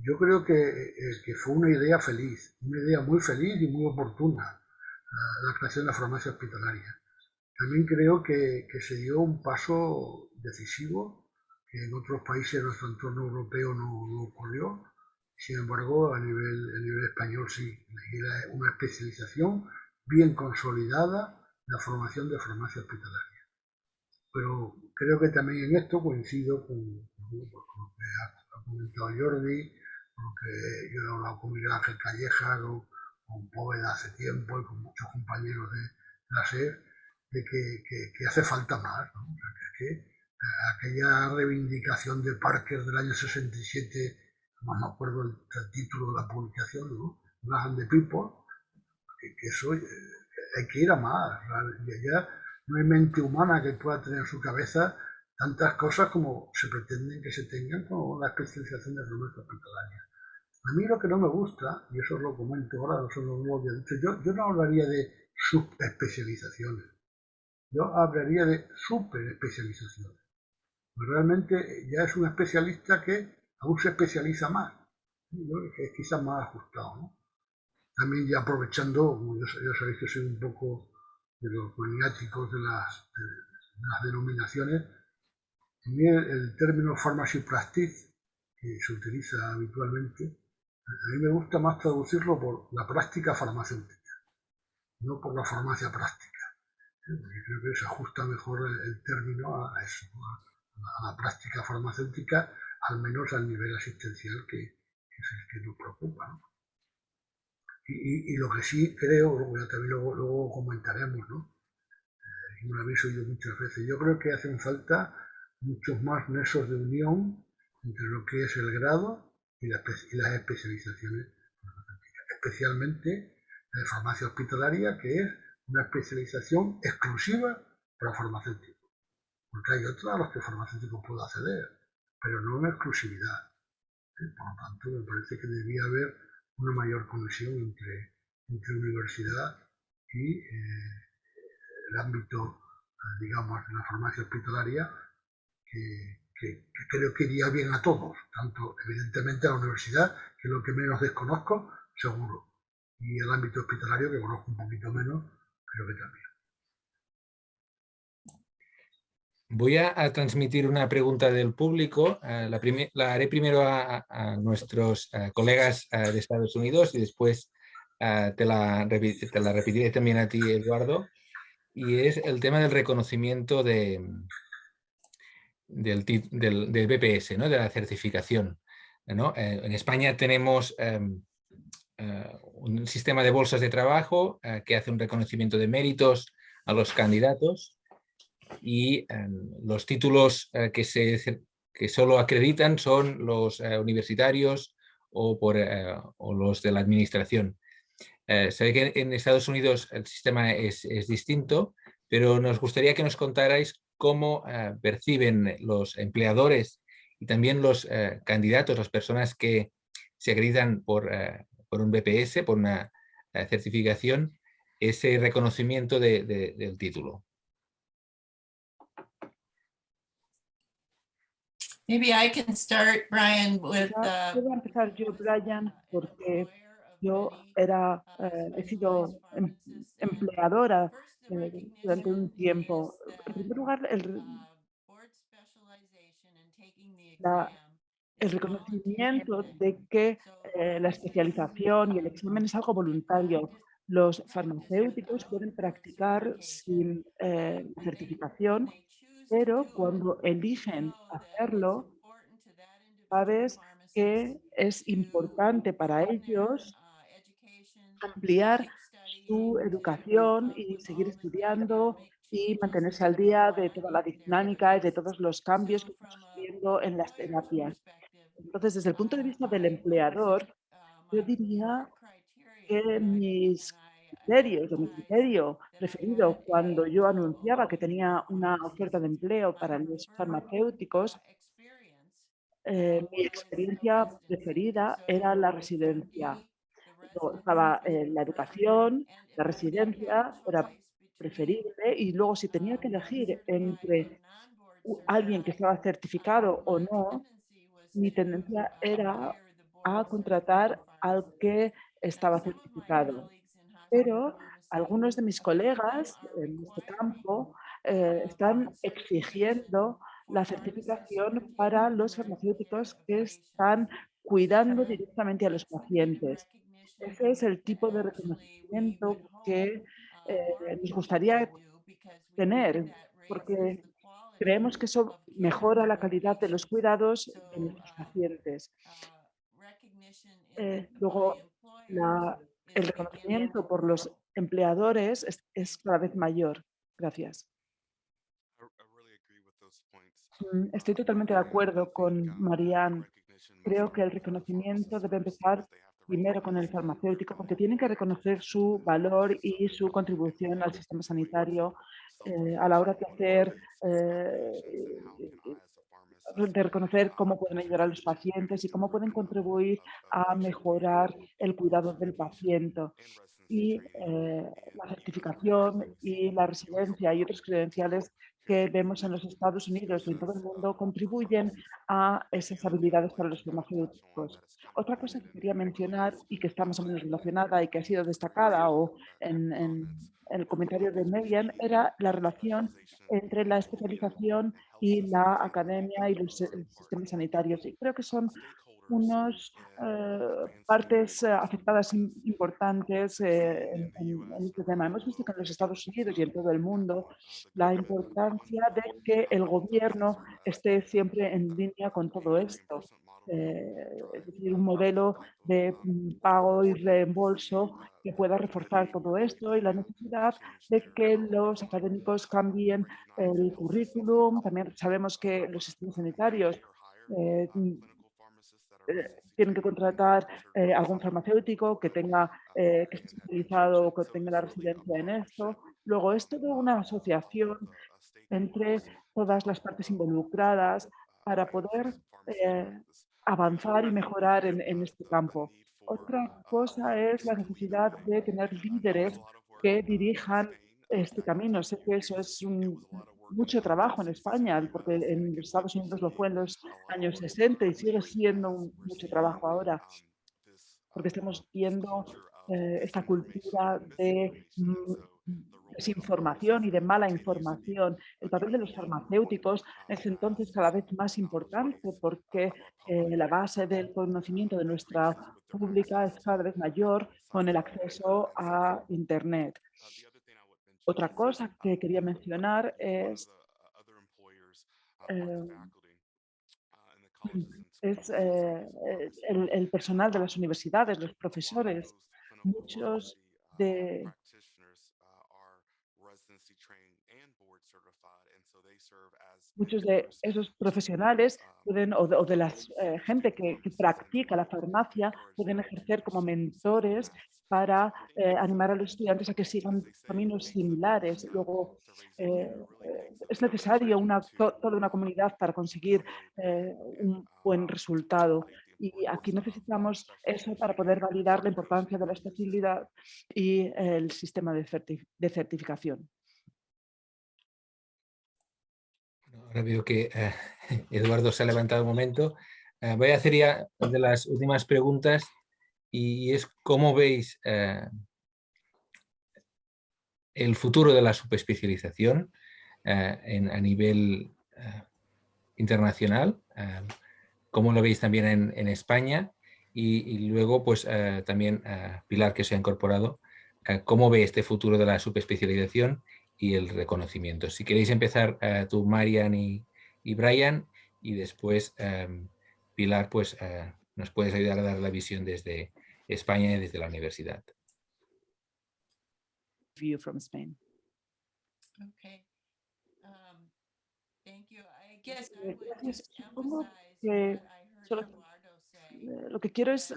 yo creo que fue una idea feliz, una idea muy feliz y muy oportuna, la creación de la farmacia hospitalaria. También creo que se dio un paso decisivo, que en otros países de nuestro entorno europeo no ocurrió. Sin embargo, a nivel español sí, era una especialización bien consolidada, la formación de farmacia hospitalaria. Pero creo que también en esto coincido con lo que ha comentado Jordi, con lo que yo he hablado con Miguel Ángel Calleja, con Póveda hace tiempo y con muchos compañeros de la SER, de que hace falta más, ¿no? O sea, que aquella reivindicación de Parker del año 67, no me acuerdo el título de la publicación, ¿no? Black and the People, que eso hay que ir a más. Ya no hay mente humana que pueda tener en su cabeza tantas cosas como se pretenden que se tengan con la especialización de farmacia hospitalaria. A mí lo que no me gusta, y eso lo comento ahora, eso no lo había dicho, yo no hablaría de subespecializaciones, yo hablaría de superespecializaciones. Realmente ya es un especialista que aún se especializa más, yo creo que es quizás más ajustado, ¿no? También ya aprovechando, como ya sabéis que soy un poco de los maniáticos de las denominaciones, a mí el término pharmacy practice, que se utiliza habitualmente, a mí me gusta más traducirlo por la práctica farmacéutica, no por la farmacia práctica. Porque creo que se ajusta mejor el término a eso, a la práctica farmacéutica, al menos al nivel asistencial que es el que nos preocupa, ¿no? Y lo que sí creo, también luego comentaremos, ¿no? Y me lo habéis oído muchas veces, yo creo que hacen falta muchos más nexos de unión entre lo que es el grado y las especializaciones farmacéuticas, especialmente la de farmacia hospitalaria, que es una especialización exclusiva para farmacéuticos, porque hay otras a las que el farmacéutico puede acceder, pero no en exclusividad. Por lo tanto, me parece que debería haber una mayor conexión entre universidad y el ámbito, digamos, de la farmacia hospitalaria, que creo que iría bien a todos, tanto evidentemente a la universidad, que es lo que menos desconozco, seguro, y el ámbito hospitalario, que conozco un poquito menos, creo que también. Voy a transmitir una pregunta del público. La haré primero a nuestros colegas de Estados Unidos y después te la repetiré también a ti, Eduardo. Y es el tema del reconocimiento del BPS, ¿no? De la certificación, ¿no? En España tenemos un sistema de bolsas de trabajo que hace un reconocimiento de méritos a los candidatos y los títulos que solo acreditan son los universitarios o los de la administración. Se ve que en Estados Unidos el sistema es distinto, pero nos gustaría que nos contarais cómo perciben los empleadores y también los candidatos, las personas que se acreditan por un BPS, por una certificación, ese reconocimiento del título. Maybe I can start, Brian, with Puedo empezar yo, Brian, porque yo he sido empleadora durante un tiempo. En primer lugar, el reconocimiento de que la especialización y el examen es algo voluntario. Los farmacéuticos pueden practicar sin certificación, pero cuando eligen hacerlo, sabes que es importante para ellos ampliar su educación y seguir estudiando y mantenerse al día de toda la dinámica y de todos los cambios que estamos sufriendo en las terapias. Entonces, desde el punto de vista del empleador, yo diría que mi criterio preferido cuando yo anunciaba que tenía una oferta de empleo para los farmacéuticos, mi experiencia preferida era la residencia. Luego estaba la educación, la residencia era preferible y luego si tenía que elegir entre alguien que estaba certificado o no, mi tendencia era a contratar al que estaba certificado. Pero algunos de mis colegas en este campo están exigiendo la certificación para los farmacéuticos que están cuidando directamente a los pacientes. Ese es el tipo de reconocimiento que nos gustaría tener, porque creemos que eso mejora la calidad de los cuidados de nuestros pacientes. Luego, el reconocimiento por los empleadores es cada vez mayor. Gracias. Estoy totalmente de acuerdo con Marianne. Creo que el reconocimiento debe empezar primero con el farmacéutico, porque tienen que reconocer su valor y su contribución al sistema sanitario a la hora de hacer de reconocer cómo pueden ayudar a los pacientes y cómo pueden contribuir a mejorar el cuidado del paciente. Y la certificación y la residencia y otros credenciales que vemos en los Estados Unidos y en todo el mundo contribuyen a esas habilidades para los farmacéuticos. Otra cosa que quería mencionar y que está más o menos relacionada y que ha sido destacada en el comentario de Megan era la relación entre la especialización y la academia y los sistemas sanitarios. Y creo que son unas partes afectadas importantes en este tema. Hemos visto que en los Estados Unidos y en todo el mundo la importancia de que el gobierno esté siempre en línea con todo esto. Es decir, un modelo de pago y reembolso que pueda reforzar todo esto y la necesidad de que los académicos cambien el currículum. También sabemos que los sistemas sanitarios tienen que contratar algún farmacéutico que tenga que esté especializado o que tenga la residencia en esto. Luego, es toda una asociación entre todas las partes involucradas para poder avanzar y mejorar en este campo. Otra cosa es la necesidad de tener líderes que dirijan este camino. Sé que eso es mucho trabajo en España, porque en Estados Unidos lo fue en los años 60 y sigue siendo mucho trabajo ahora, porque estamos viendo esta cultura desinformación y de mala información. El papel de los farmacéuticos es entonces cada vez más importante porque la base del conocimiento de nuestra pública es cada vez mayor con el acceso a Internet. Otra cosa que quería mencionar eh, es el personal de las universidades, los profesores. Muchos de Muchos de esos profesionales pueden, o de la gente que practica la farmacia, pueden ejercer como mentores para animar a los estudiantes a que sigan caminos similares. Luego, es necesario toda una comunidad para conseguir un buen resultado. Y aquí necesitamos eso para poder validar la importancia de la especialidad y el sistema de certificación. Ahora veo que Eduardo se ha levantado un momento. Voy a hacer ya de las últimas preguntas y es cómo veis el futuro de la subespecialización a nivel internacional, cómo lo veis también en España y luego pues también Pilar, que se ha incorporado, cómo ve este futuro de la subespecialización y el reconocimiento. Si queréis empezar tú, Marian y Brian, y después Pilar, pues nos puedes ayudar a dar la visión desde España y desde la universidad. View from Spain. Okay. Thank you. I guess I would Gracias. just Supongo emphasize que what I heard solo Eduardo say. lo que quiero es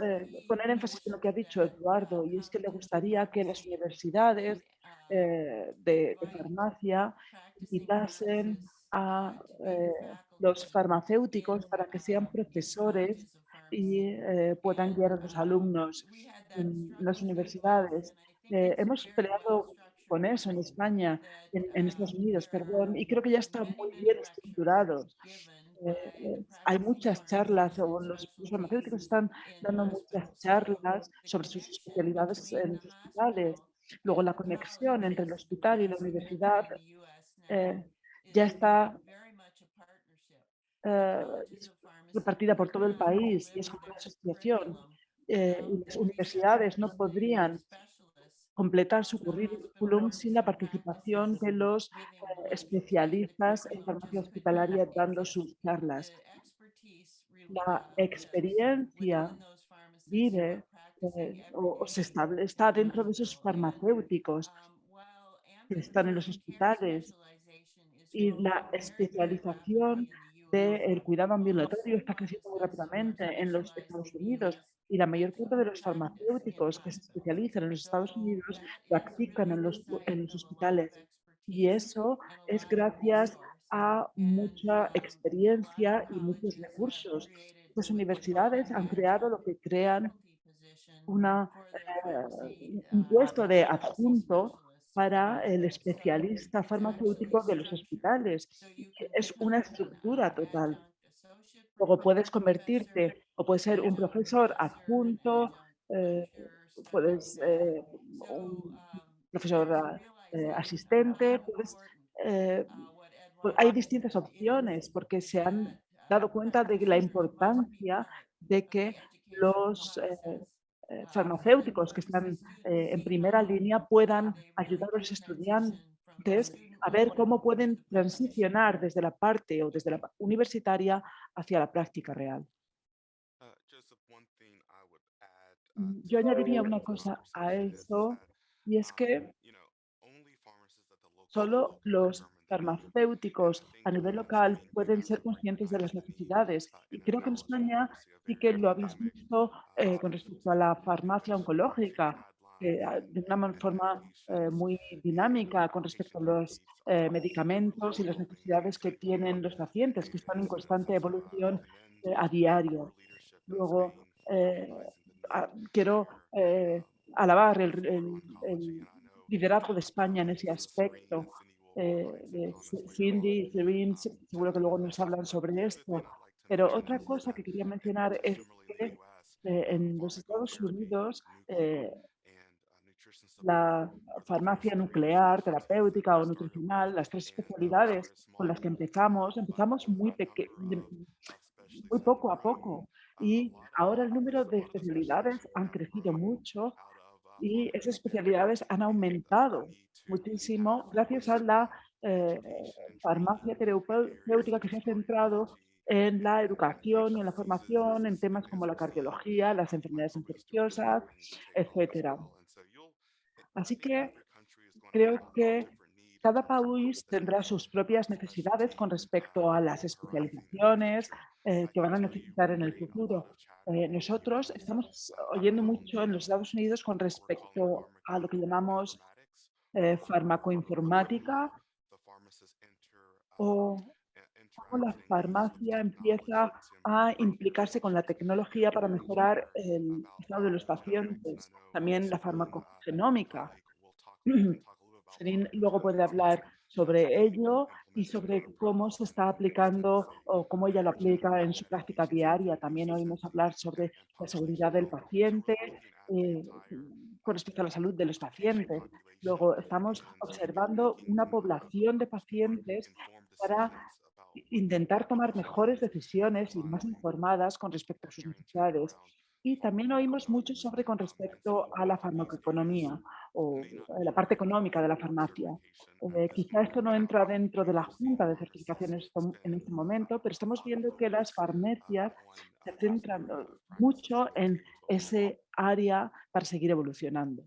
poner énfasis en lo que ha dicho Eduardo, y es que le gustaría que las universidades de farmacia invitasen a los farmacéuticos para que sean profesores y puedan guiar a los alumnos en las universidades. Hemos peleado con eso en España, en Estados Unidos, perdón, y creo que ya está muy bien estructurado. Hay muchas charlas, o los farmacéuticos están dando muchas charlas sobre sus especialidades en los hospitales. Luego, la conexión entre el hospital y la universidad ya está eh, repartida por todo el país y es como una asociación. Y las universidades no podrían completar su currículum sin la participación de los especialistas en farmacia hospitalaria dando sus charlas. La experiencia vive está dentro de esos farmacéuticos que están en los hospitales, y la especialización del cuidado ambulatorio está creciendo muy rápidamente en los Estados Unidos, y la mayor parte de los farmacéuticos que se especializan en los Estados Unidos practican en los hospitales, y eso es gracias a mucha experiencia y muchos recursos. Las universidades han creado lo que crean un puesto de adjunto para el especialista farmacéutico de los hospitales. Es una estructura total. Luego puedes convertirte o puedes ser un profesor adjunto, eh, puedes un profesor asistente, eh, hay distintas opciones porque se han dado cuenta de la importancia de que los farmacéuticos que están en primera línea puedan ayudar a los estudiantes a ver cómo pueden transicionar desde la parte o desde la universitaria hacia la práctica real. Yo añadiría una cosa a eso, y es que solo los farmacéuticos a nivel local pueden ser conscientes de las necesidades. Y creo que en España sí que lo habéis visto con respecto a la farmacia oncológica, de una forma muy dinámica con respecto a los medicamentos y las necesidades que tienen los pacientes, que están en constante evolución a diario. Luego, quiero alabar el liderazgo de España en ese aspecto. De Cindy y Serene, seguro que luego nos hablan sobre esto. Pero otra cosa que quería mencionar es que en los Estados Unidos la farmacia nuclear, terapéutica o nutricional, las 3 especialidades con las que empezamos muy poco a poco. Y ahora el número de especialidades han crecido mucho y esas especialidades han aumentado muchísimo gracias a la eh, farmacia terapéutica que se ha centrado en la educación y en la formación en temas como la cardiología, las enfermedades infecciosas, etcétera. Así que creo que cada país tendrá sus propias necesidades con respecto a las especializaciones que van a necesitar en el futuro. Nosotros estamos oyendo mucho en los Estados Unidos con respecto a lo que llamamos farmacoinformática o cómo la farmacia empieza a implicarse con la tecnología para mejorar el estado de los pacientes, también la farmacogenómica. Serín luego puede hablar sobre ello y sobre cómo se está aplicando o cómo ella lo aplica en su práctica diaria. También oímos hablar sobre la seguridad del paciente eh, con respecto a la salud de los pacientes. Luego estamos observando una población de pacientes para intentar tomar mejores decisiones y más informadas con respecto a sus necesidades. Y también oímos mucho sobre con respecto a la farmacoeconomía o la parte económica de la farmacia. Quizá esto no entra dentro de la Junta de Certificaciones en este momento, pero estamos viendo que las farmacias se centran mucho en ese área para seguir evolucionando.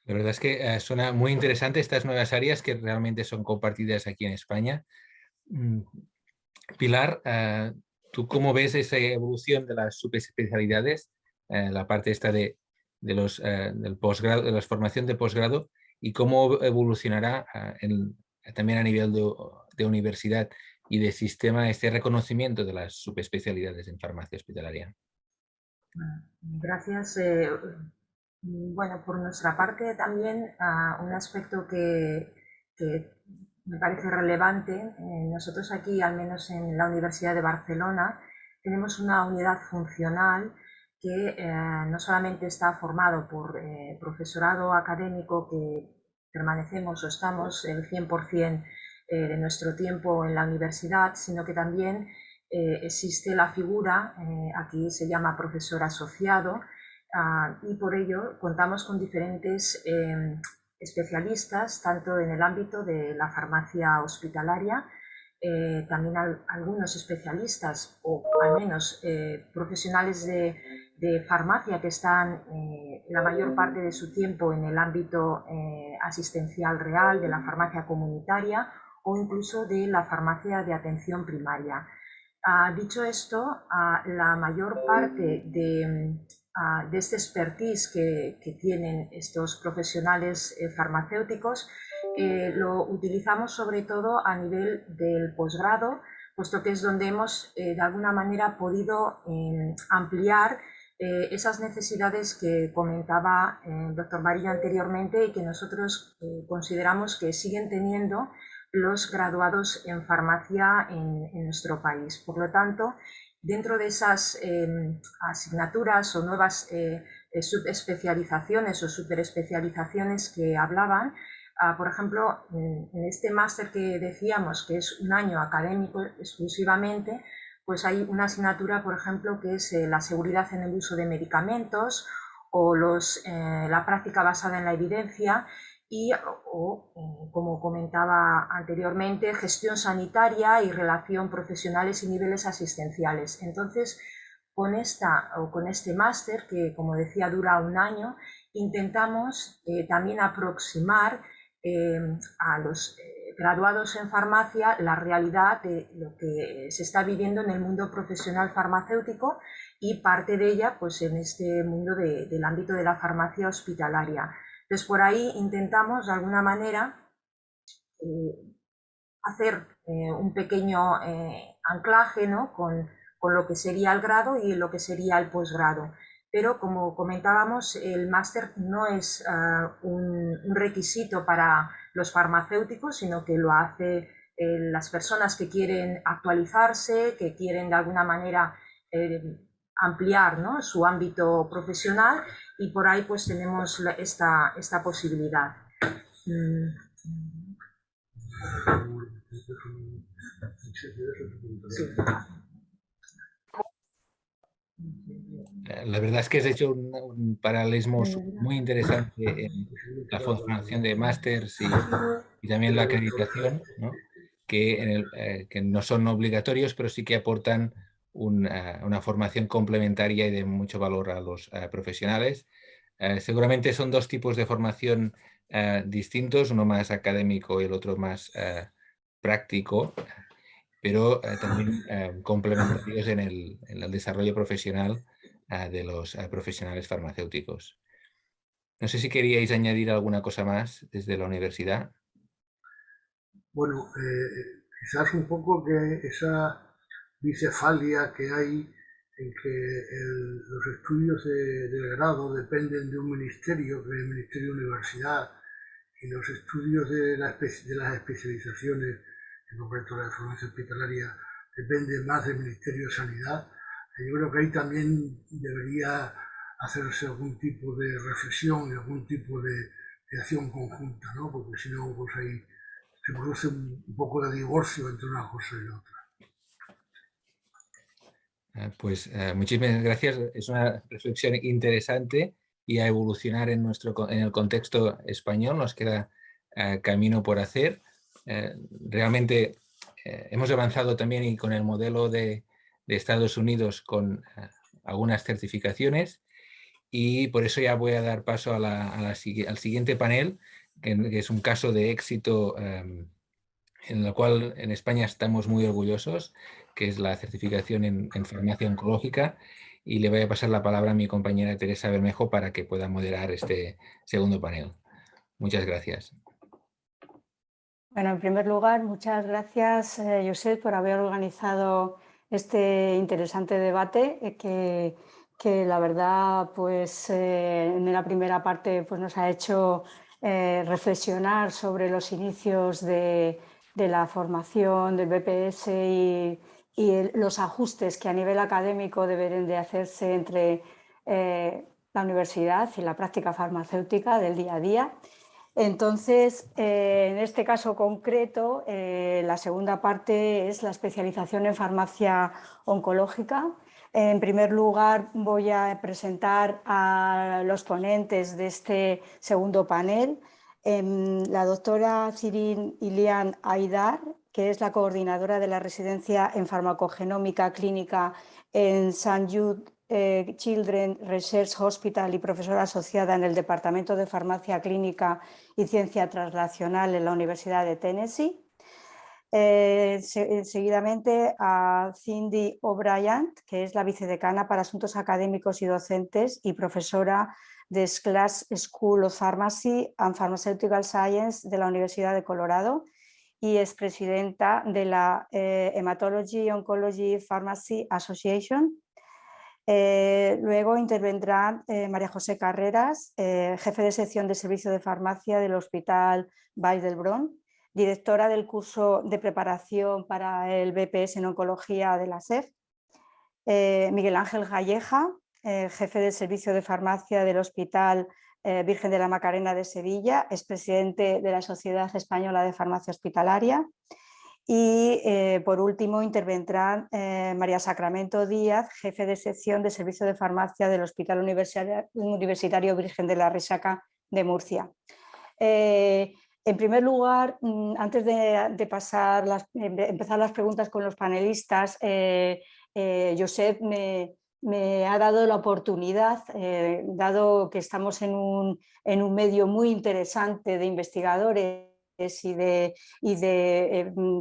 La verdad es que suena muy interesante estas nuevas áreas que realmente son compartidas aquí en España. Pilar, ¿tú cómo ves esa evolución de las subespecialidades, la parte esta del posgrado, de la formación de posgrado, y cómo evolucionará también a nivel de universidad y de sistema este reconocimiento de las subespecialidades en farmacia hospitalaria? Gracias. Bueno, por nuestra parte también un aspecto que me parece relevante. Nosotros aquí, al menos en la Universidad de Barcelona, tenemos una unidad funcional que no solamente está formado por profesorado académico, que permanecemos o estamos el 100% de nuestro tiempo en la universidad, sino que también existe la figura, aquí se llama profesor asociado, y por ello contamos con diferentes especialistas, tanto en el ámbito de la farmacia hospitalaria, también algunos especialistas o al menos profesionales de farmacia que están la mayor parte de su tiempo en el ámbito asistencial real, de la farmacia comunitaria o incluso de la farmacia de atención primaria. Dicho esto, la mayor parte de este expertise que tienen estos profesionales farmacéuticos lo utilizamos sobre todo a nivel del posgrado, puesto que es donde hemos de alguna manera podido ampliar esas necesidades que comentaba el doctor María anteriormente y que nosotros consideramos que siguen teniendo los graduados en farmacia en nuestro país. Por lo tanto, dentro de esas asignaturas o nuevas subespecializaciones o superespecializaciones que hablaban, por ejemplo, en este máster que decíamos que es un año académico exclusivamente, pues hay una asignatura, por ejemplo, que es la seguridad en el uso de medicamentos o la práctica basada en la evidencia y, como comentaba anteriormente, gestión sanitaria y relación profesionales y niveles asistenciales. Entonces, con este máster, que como decía dura un año, intentamos también aproximar a los graduados en farmacia la realidad de lo que se está viviendo en el mundo profesional farmacéutico y parte de ella pues en este mundo del ámbito de la farmacia hospitalaria. Entonces, por ahí intentamos, de alguna manera, hacer un pequeño anclaje, ¿no?, con lo que sería el grado y lo que sería el posgrado. Pero, como comentábamos, el máster no es un requisito para los farmacéuticos, sino que lo hace las personas que quieren actualizarse, que quieren, de alguna manera, ampliar, ¿no?, su ámbito profesional, y por ahí pues tenemos esta posibilidad. La verdad es que has hecho un paralelismo muy interesante en la formación de másters y también la acreditación, ¿no? Que no son obligatorios, pero sí que aportan una formación complementaria y de mucho valor a los profesionales. Seguramente son dos tipos de formación distintos, uno más académico y el otro más práctico, pero también complementarios en el desarrollo profesional de los profesionales farmacéuticos. No sé si queríais añadir alguna cosa más desde la universidad. Bueno, quizás un poco que esa bicefalia que hay en que los estudios de grado dependen de un ministerio, que es el Ministerio de Universidad, y los estudios de las especializaciones, en concreto la de farmacia hospitalaria, dependen más del Ministerio de Sanidad. Yo creo que ahí también debería hacerse algún tipo de reflexión y algún tipo de acción conjunta, ¿no? Porque si no, pues ahí se produce un poco de divorcio entre una cosa y la otra. Pues muchísimas gracias. Es una reflexión interesante y a evolucionar en el contexto español. Nos queda camino por hacer. Realmente hemos avanzado también y con el modelo de Estados Unidos con algunas certificaciones, y por eso ya voy a dar paso al siguiente panel, que es un caso de éxito en el cual en España estamos muy orgullosos, que es la certificación en farmacia oncológica, y le voy a pasar la palabra a mi compañera Teresa Bermejo para que pueda moderar este segundo panel. Muchas gracias. Bueno, en primer lugar, muchas gracias, Josep, por haber organizado este interesante debate que la verdad, pues en la primera parte pues, nos ha hecho reflexionar sobre los inicios de la formación del BPS y los ajustes que a nivel académico deben de hacerse entre la universidad y la práctica farmacéutica del día a día. Entonces, en este caso concreto, la segunda parte es la especialización en farmacia oncológica. En primer lugar, voy a presentar a los ponentes de este segundo panel. La doctora Sirin Ilian Aydar, que es la coordinadora de la residencia en farmacogenómica clínica en St. Jude Children's Research Hospital y profesora asociada en el Departamento de Farmacia Clínica y Ciencia Translacional en la Universidad de Tennessee. Seguidamente a Cindy O'Brien, que es la vicedecana para Asuntos Académicos y Docentes y profesora de Slash School of Pharmacy and Pharmaceutical Science de la Universidad de Colorado y es presidenta de la Hematology Oncology Pharmacy Association. Luego intervendrá María José Carreras, jefe de sección de servicio de farmacia del Hospital Vall d'Hebron, directora del curso de preparación para el BPS en oncología de la SEF. Miguel Ángel Galleja, jefe de servicio de farmacia del Hospital Virgen de la Macarena de Sevilla, es presidente de la Sociedad Española de Farmacia Hospitalaria. Y por último intervendrá María Sacramento Díaz, jefe de sección de servicio de farmacia del Hospital Universitario Virgen de la Risaca de Murcia. En primer lugar, antes de empezar las preguntas con los panelistas, Josep me ha dado la oportunidad, dado que estamos en un medio muy interesante de investigadores y de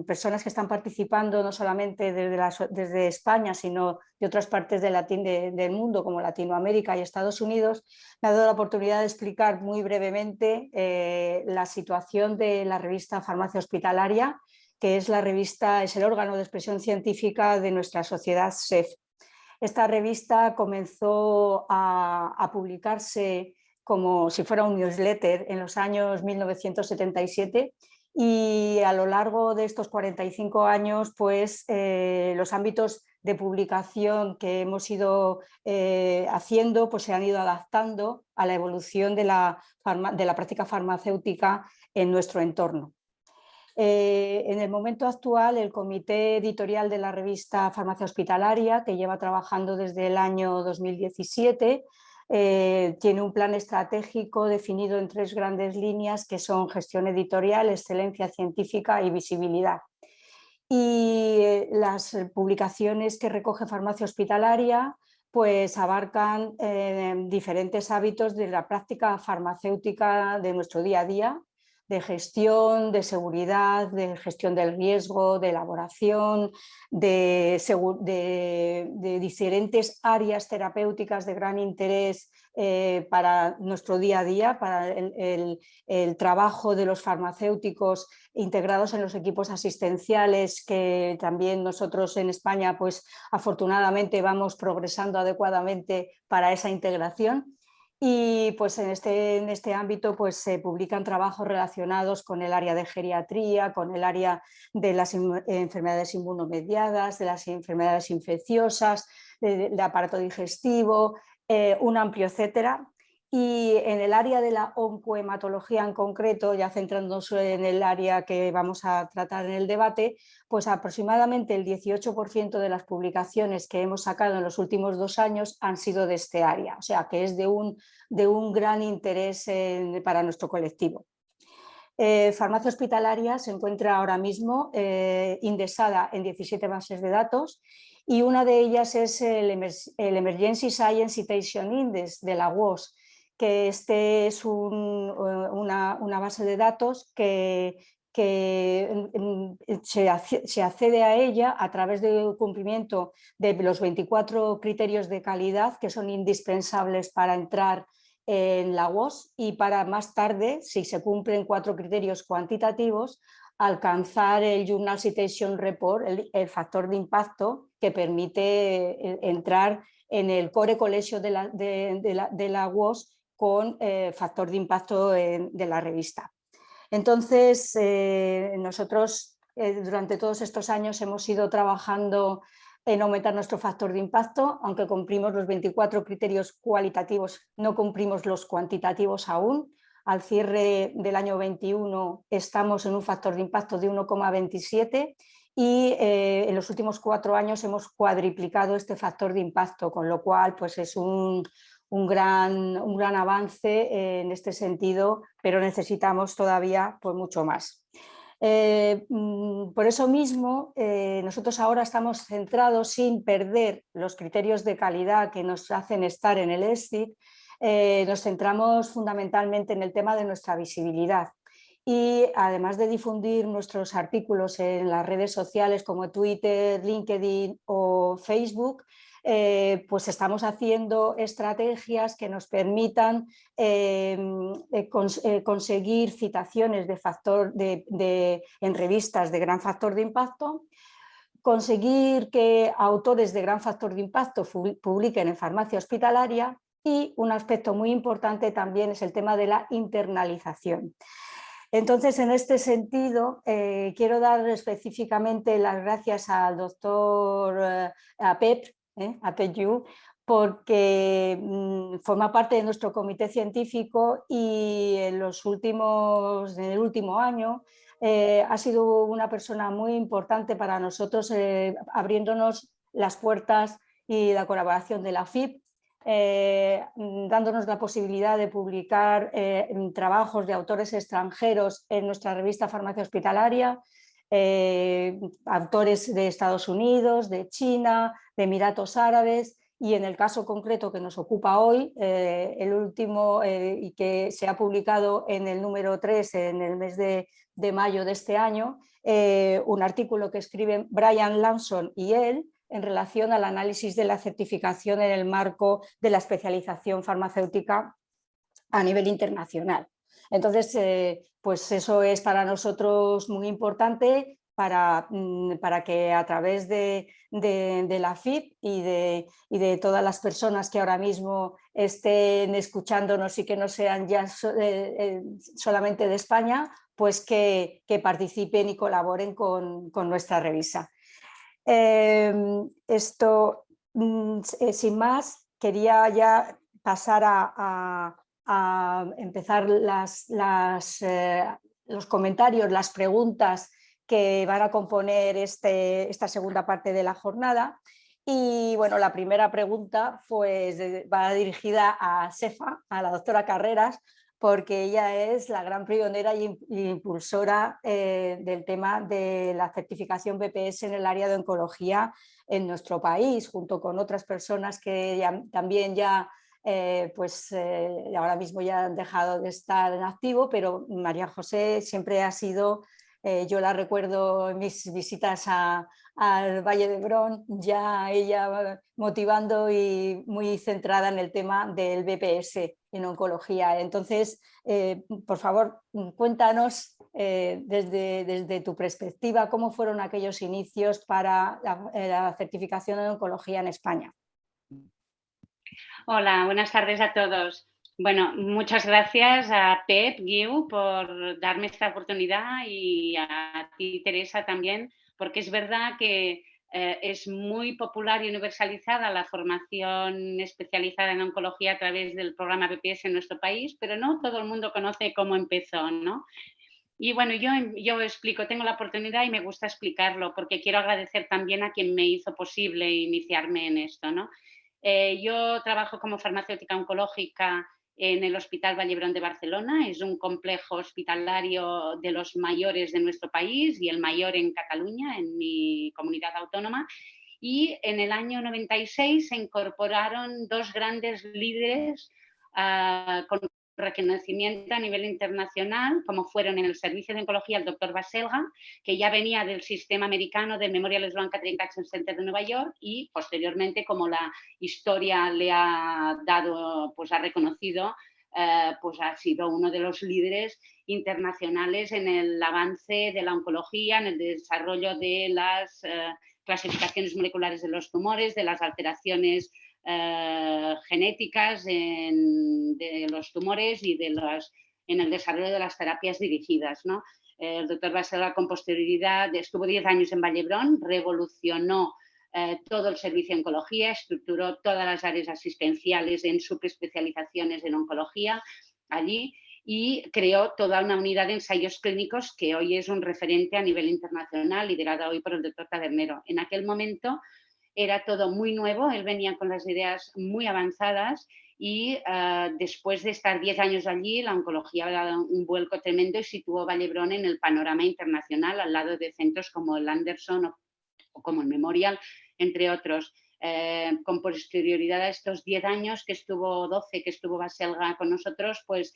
personas que están participando no solamente desde España, sino de otras partes del mundo, como Latinoamérica y Estados Unidos, me ha dado la oportunidad de explicar muy brevemente la situación de la revista Farmacia Hospitalaria, que es el órgano de expresión científica de nuestra sociedad SEF. Esta revista comenzó a publicarse como si fuera un newsletter en los años 1977 y a lo largo de estos 45 años pues, los ámbitos de publicación que hemos ido haciendo pues se han ido adaptando a la evolución de la práctica farmacéutica en nuestro entorno. En el momento actual, el comité editorial de la revista Farmacia Hospitalaria, que lleva trabajando desde el año 2017, tiene un plan estratégico definido en 3 grandes líneas que son gestión editorial, excelencia científica y visibilidad. Y las publicaciones que recoge Farmacia Hospitalaria pues abarcan diferentes hábitos de la práctica farmacéutica de nuestro día a día, de gestión, de seguridad, de gestión del riesgo, de elaboración, de diferentes áreas terapéuticas de gran interés para nuestro día a día, para el trabajo de los farmacéuticos integrados en los equipos asistenciales, que también nosotros en España pues afortunadamente vamos progresando adecuadamente para esa integración. Y pues en este ámbito pues se publican trabajos relacionados con el área de geriatría, con el área de las enfermedades inmunomediadas, de las enfermedades infecciosas, de aparato digestivo, un amplio etcétera. Y en el área de la oncohematología en concreto, ya centrándonos en el área que vamos a tratar en el debate, pues aproximadamente el 18% de las publicaciones que hemos sacado en los últimos 2 años han sido de este área, o sea que es de un gran interés para nuestro colectivo. Farmacia Hospitalaria se encuentra ahora mismo indexada en 17 bases de datos y una de ellas es el Emergency Science Citation Index de la WOS, que es una base de datos que se accede a ella a través del cumplimiento de los 24 criterios de calidad que son indispensables para entrar en la WOS y para más tarde, si se cumplen 4 criterios cuantitativos, alcanzar el Journal Citation Report, el factor de impacto que permite entrar en el core collection de la WOS con factor de impacto de la revista. Entonces, nosotros durante todos estos años hemos ido trabajando en aumentar nuestro factor de impacto, aunque cumplimos los 24 criterios cualitativos, no cumplimos los cuantitativos aún. Al cierre del año 21 estamos en un factor de impacto de 1,27 y en los últimos 4 años hemos cuadriplicado este factor de impacto, con lo cual pues es un gran avance en este sentido, pero necesitamos todavía pues, mucho más. Por eso mismo, nosotros ahora estamos centrados, sin perder los criterios de calidad que nos hacen estar en el ESCID, nos centramos fundamentalmente en el tema de nuestra visibilidad. Y además de difundir nuestros artículos en las redes sociales como Twitter, LinkedIn o Facebook, pues estamos haciendo estrategias que nos permitan conseguir citaciones en revistas de gran factor de impacto, conseguir que autores de gran factor de impacto publiquen en Farmacia Hospitalaria y un aspecto muy importante también es el tema de la internalización. Entonces, en este sentido, quiero dar específicamente las gracias al doctor Pep Yu, porque forma parte de nuestro comité científico y en el último año ha sido una persona muy importante para nosotros, abriéndonos las puertas y la colaboración de la FIP, dándonos la posibilidad de publicar trabajos de autores extranjeros en nuestra revista Farmacia Hospitalaria, autores de Estados Unidos, de China, de Emiratos Árabes y en el caso concreto que nos ocupa hoy, el último y que se ha publicado en el número 3 en el mes de mayo de este año, un artículo que escriben Brian Lawson y él en relación al análisis de la certificación en el marco de la especialización farmacéutica a nivel internacional. Entonces, pues eso es para nosotros muy importante para que a través de la FIP y de todas las personas que ahora mismo estén escuchándonos y que no sean ya solamente de España, pues que participen y colaboren con nuestra revista. Sin más, quería ya pasar a empezar los comentarios, las preguntas que van a componer esta segunda parte de la jornada. Y bueno, la primera pregunta pues, va dirigida a Sefa, a la doctora Carreras, porque ella es la gran pionera y impulsora del tema de la certificación BPS en el área de oncología en nuestro país, junto con otras personas que también ya ahora mismo ya han dejado de estar en activo, pero María José siempre ha sido, yo la recuerdo en mis visitas al Valle de Brón, ya ella motivando y muy centrada en el tema del BPS en oncología. Entonces, por favor, cuéntanos desde tu perspectiva cómo fueron aquellos inicios para la certificación en oncología en España. Hola, buenas tardes a todos. Bueno, muchas gracias a Pep, Guiu, por darme esta oportunidad y a ti, Teresa, también, porque es verdad que es muy popular y universalizada la formación especializada en oncología a través del programa BPS en nuestro país, pero no todo el mundo conoce cómo empezó, ¿no? Y bueno, yo explico, tengo la oportunidad y me gusta explicarlo porque quiero agradecer también a quien me hizo posible iniciarme en esto, ¿no? Yo trabajo como farmacéutica oncológica en el Hospital Vall d'Hebron de Barcelona. Es un complejo hospitalario de los mayores de nuestro país y el mayor en Cataluña, en mi comunidad autónoma. Y en el año 96 se incorporaron dos grandes líderes con reconocimiento a nivel internacional, como fueron en el servicio de oncología el doctor Baselga, que ya venía del sistema americano del Memorial Sloan Kettering Cancer Center de Nueva York, y posteriormente, como la historia le ha dado, pues ha reconocido, pues ha sido uno de los líderes internacionales en el avance de la oncología, en el desarrollo de las clasificaciones moleculares de los tumores, de las alteraciones genéticas de los tumores y en el desarrollo de las terapias dirigidas, ¿no? El doctor Baselga, con posterioridad, estuvo 10 años en Vall d'Hebron, revolucionó todo el servicio de oncología, estructuró todas las áreas asistenciales en subespecializaciones en oncología allí y creó toda una unidad de ensayos clínicos que hoy es un referente a nivel internacional, liderada hoy por el doctor Tabernero. En aquel momento era todo muy nuevo, él venía con las ideas muy avanzadas y después de estar 10 años allí, la oncología ha dado un vuelco tremendo y situó Vall d'Hebron en el panorama internacional al lado de centros como el Anderson o como el Memorial, entre otros. Con posterioridad a estos 10 años que estuvo, 12 que estuvo Baselga con nosotros, pues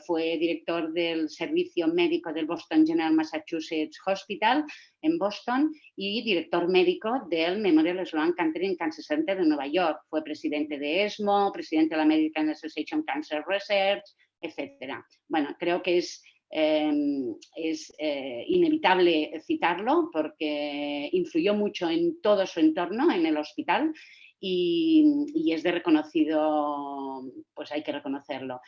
fue director del servicio médico del Boston General Massachusetts Hospital en Boston y director médico del Memorial Sloan Kettering Cancer Center de Nueva York. Fue presidente de ESMO, presidente de la American Association of Cancer Research, etc. Bueno, creo que es inevitable citarlo porque influyó mucho en todo su entorno en el hospital y es de reconocido, pues hay que reconocerlo.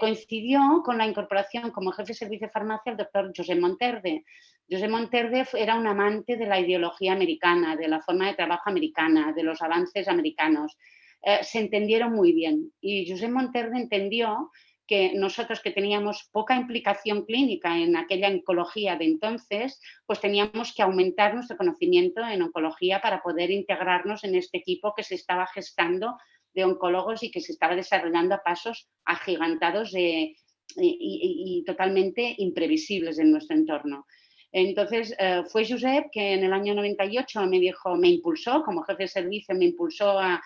Coincidió con la incorporación como jefe de servicio de farmacia el doctor Josep Monterde. Josep Monterde era un amante de la ideología americana, de la forma de trabajo americana, de los avances americanos. Se entendieron muy bien y Josep Monterde entendió que nosotros, que teníamos poca implicación clínica en aquella oncología de entonces, pues teníamos que aumentar nuestro conocimiento en oncología para poder integrarnos en este equipo que se estaba gestando de oncólogos y que se estaba desarrollando a pasos agigantados y totalmente imprevisibles en nuestro entorno. Entonces, fue Josep que en el año 98 me impulsó, como jefe de servicio, me impulsó a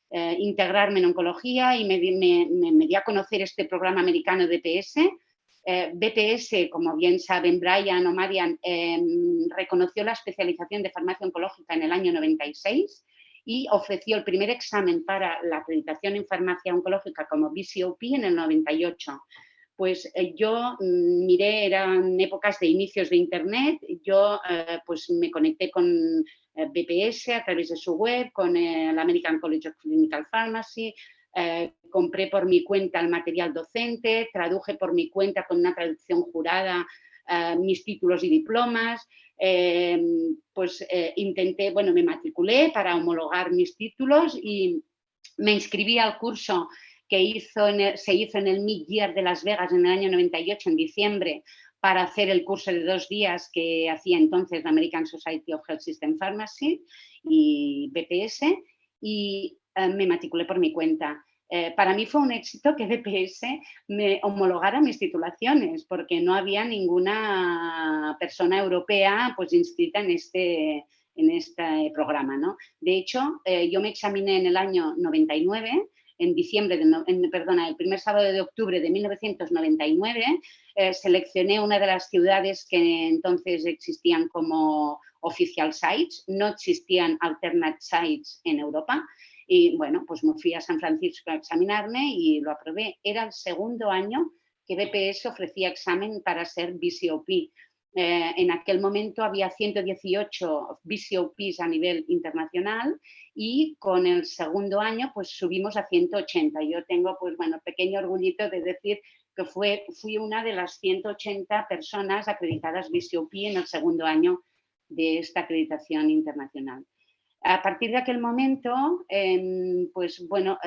integrarme en oncología y me dio a conocer este programa americano de BPS. BPS, como bien saben Brian o Marian, reconoció la especialización de farmacia oncológica en el año 96 y ofreció el primer examen para la acreditación en farmacia oncológica como BCOP en el 98. Pues yo miré, eran épocas de inicios de Internet, yo pues me conecté con BPS a través de su web, con el American College of Clinical Pharmacy, compré por mi cuenta el material docente, traduje por mi cuenta con una traducción jurada mis títulos y diplomas. Intenté, bueno, me matriculé para homologar mis títulos y me inscribí al curso que se hizo en el Mid-Year de Las Vegas en el año 98, en diciembre, para hacer el curso de 2 días que hacía entonces la American Society of Health System Pharmacy y BPS, y me matriculé por mi cuenta. Para mí fue un éxito que BPS me homologara mis titulaciones, porque no había ninguna persona europea pues, inscrita en este programa, ¿no? De hecho, yo me examiné en el año 99, en diciembre, el primer sábado de octubre de 1999, seleccioné una de las ciudades que entonces existían como official sites, no existían alternate sites en Europa, y bueno, pues me fui a San Francisco a examinarme y lo aprobé. Era el segundo año que BPS ofrecía examen para ser BCOP. En aquel momento había 118 BCOPs a nivel internacional y con el segundo año pues subimos a 180. Yo tengo pues bueno, pequeño orgullito de decir que fui una de las 180 personas acreditadas BCOP en el segundo año de esta acreditación internacional. A partir de aquel momento, pues bueno,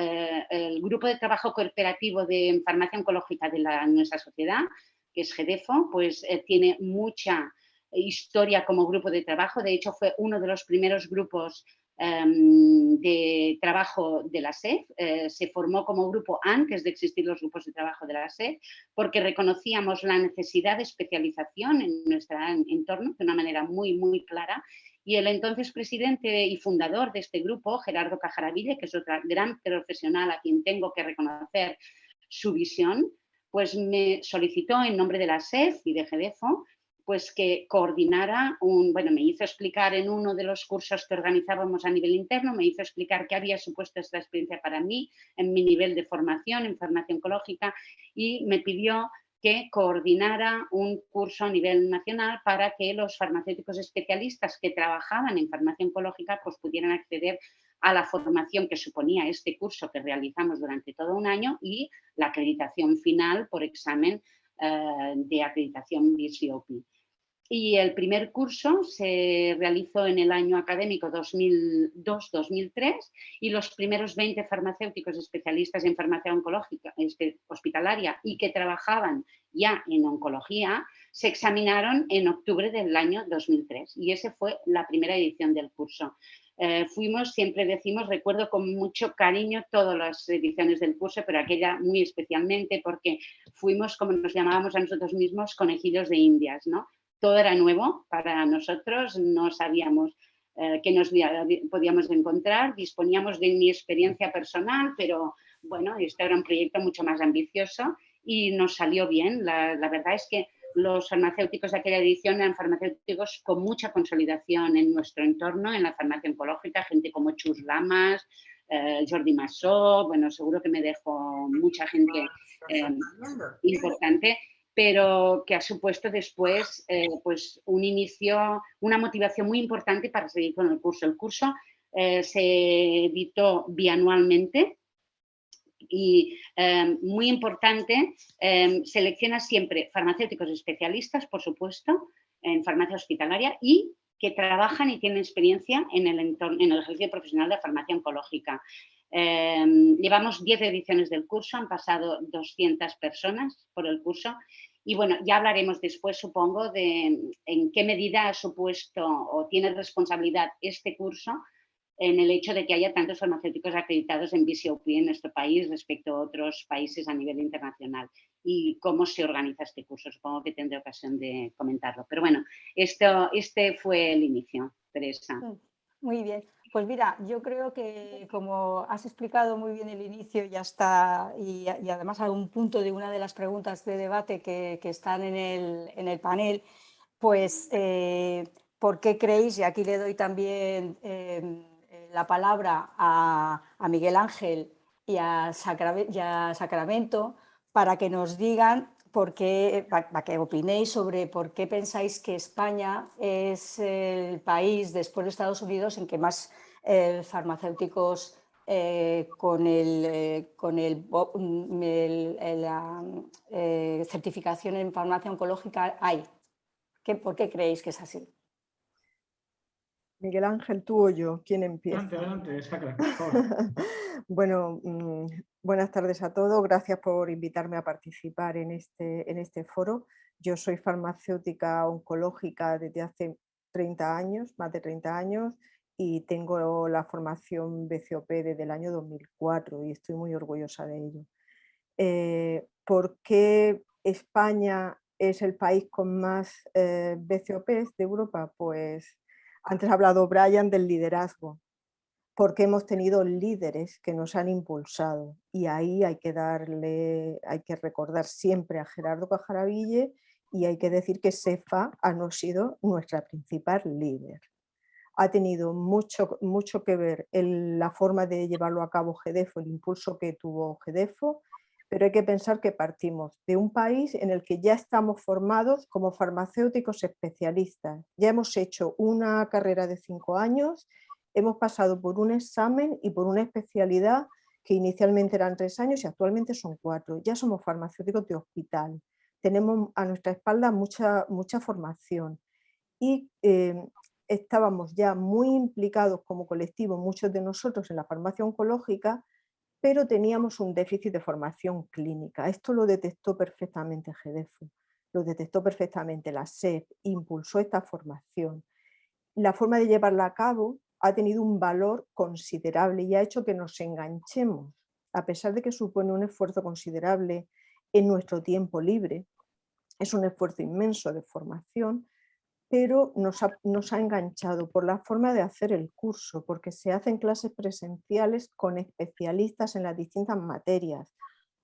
el grupo de trabajo cooperativo de farmacia oncológica de nuestra sociedad, que es GEDEFO, pues tiene mucha historia como grupo de trabajo. De hecho, fue uno de los primeros grupos de trabajo de la SEF. Se formó como grupo antes de existir los grupos de trabajo de la SEF, porque reconocíamos la necesidad de especialización en nuestro entorno de una manera muy, muy clara. Y el entonces presidente y fundador de este grupo, Gerardo Cajaraville, que es otra gran profesional a quien tengo que reconocer su visión, pues me solicitó en nombre de la SEF y de GEDEFO pues que coordinara me hizo explicar en uno de los cursos que organizábamos a nivel interno, me hizo explicar qué había supuesto esta experiencia para mí en mi nivel de formación en farmacia oncológica y me pidió que coordinara un curso a nivel nacional para que los farmacéuticos especialistas que trabajaban en farmacia oncológica pues pudieran acceder a la formación que suponía este curso que realizamos durante todo un año y la acreditación final por examen de acreditación BCOP. Y el primer curso se realizó en el año académico 2002-2003 y los primeros 20 farmacéuticos especialistas en farmacia oncológica hospitalaria y que trabajaban ya en oncología se examinaron en octubre del año 2003 y esa fue la primera edición del curso. Siempre decimos, recuerdo con mucho cariño todas las ediciones del curso, pero aquella muy especialmente porque fuimos, como nos llamábamos a nosotros mismos, conejillos de indias, ¿no? Todo era nuevo para nosotros, no sabíamos qué nos podíamos encontrar, disponíamos de mi experiencia personal, pero bueno, este era un proyecto mucho más ambicioso y nos salió bien. La verdad es que los farmacéuticos de aquella edición eran farmacéuticos con mucha consolidación en nuestro entorno, en la farmacia oncológica, gente como Chus Lamas, Jordi Massó, bueno, seguro que me dejo mucha gente importante, pero que ha supuesto después pues un inicio, una motivación muy importante para seguir con el curso. El curso se editó bianualmente y muy importante, selecciona siempre farmacéuticos especialistas, por supuesto, en farmacia hospitalaria y que trabajan y tienen experiencia en el ejercicio profesional de farmacia oncológica. Llevamos 10 ediciones del curso, han pasado 200 personas por el curso y bueno, ya hablaremos después, supongo, de en qué medida ha supuesto o tiene responsabilidad este curso en el hecho de que haya tantos farmacéuticos acreditados en BCOP en nuestro país respecto a otros países a nivel internacional y cómo se organiza este curso. Supongo que tendré ocasión de comentarlo. Pero bueno, este fue el inicio, Teresa. Muy bien. Pues mira, yo creo que como has explicado muy bien el inicio ya está, y además a un punto de una de las preguntas de debate que están en el panel, pues ¿por qué creéis? Y aquí le doy también la palabra a Miguel Ángel y a Sacramento para que nos digan para que opinéis sobre por qué pensáis que España es el país después de Estados Unidos en que más farmacéuticos con la certificación en farmacia oncológica hay. ¿Por qué creéis que es así? Miguel Ángel, ¿tú o yo? ¿Quién empieza? Adelante, Sacra, por favor. Bueno, buenas tardes a todos. Gracias por invitarme a participar en este foro. Yo soy farmacéutica oncológica desde hace 30 años, más de 30 años, y tengo la formación BCOP desde el año 2004 y estoy muy orgullosa de ello. ¿Por qué España es el país con más BCOPs de Europa? Pues antes ha hablado Brian del liderazgo, porque hemos tenido líderes que nos han impulsado, y ahí hay que recordar siempre a Gerardo Cajaraville, y hay que decir que SEFA ha sido nuestra principal líder. Ha tenido mucho que ver en la forma de llevarlo a cabo GEDEFO, el impulso que tuvo GEDEFO, pero hay que pensar que partimos de un país en el que ya estamos formados como farmacéuticos especialistas. Ya hemos hecho una carrera de 5 años, hemos pasado por un examen y por una especialidad que inicialmente eran 3 años y actualmente son 4. Ya somos farmacéuticos de hospital, tenemos a nuestra espalda mucha formación y estábamos ya muy implicados como colectivo, muchos de nosotros en la farmacia oncológica, pero teníamos un déficit de formación clínica. Esto lo detectó perfectamente GEDEFO, lo detectó perfectamente la SEP, impulsó esta formación. La forma de llevarla a cabo ha tenido un valor considerable y ha hecho que nos enganchemos, a pesar de que supone un esfuerzo considerable en nuestro tiempo libre. Es un esfuerzo inmenso de formación, pero nos ha enganchado por la forma de hacer el curso, porque se hacen clases presenciales con especialistas en las distintas materias,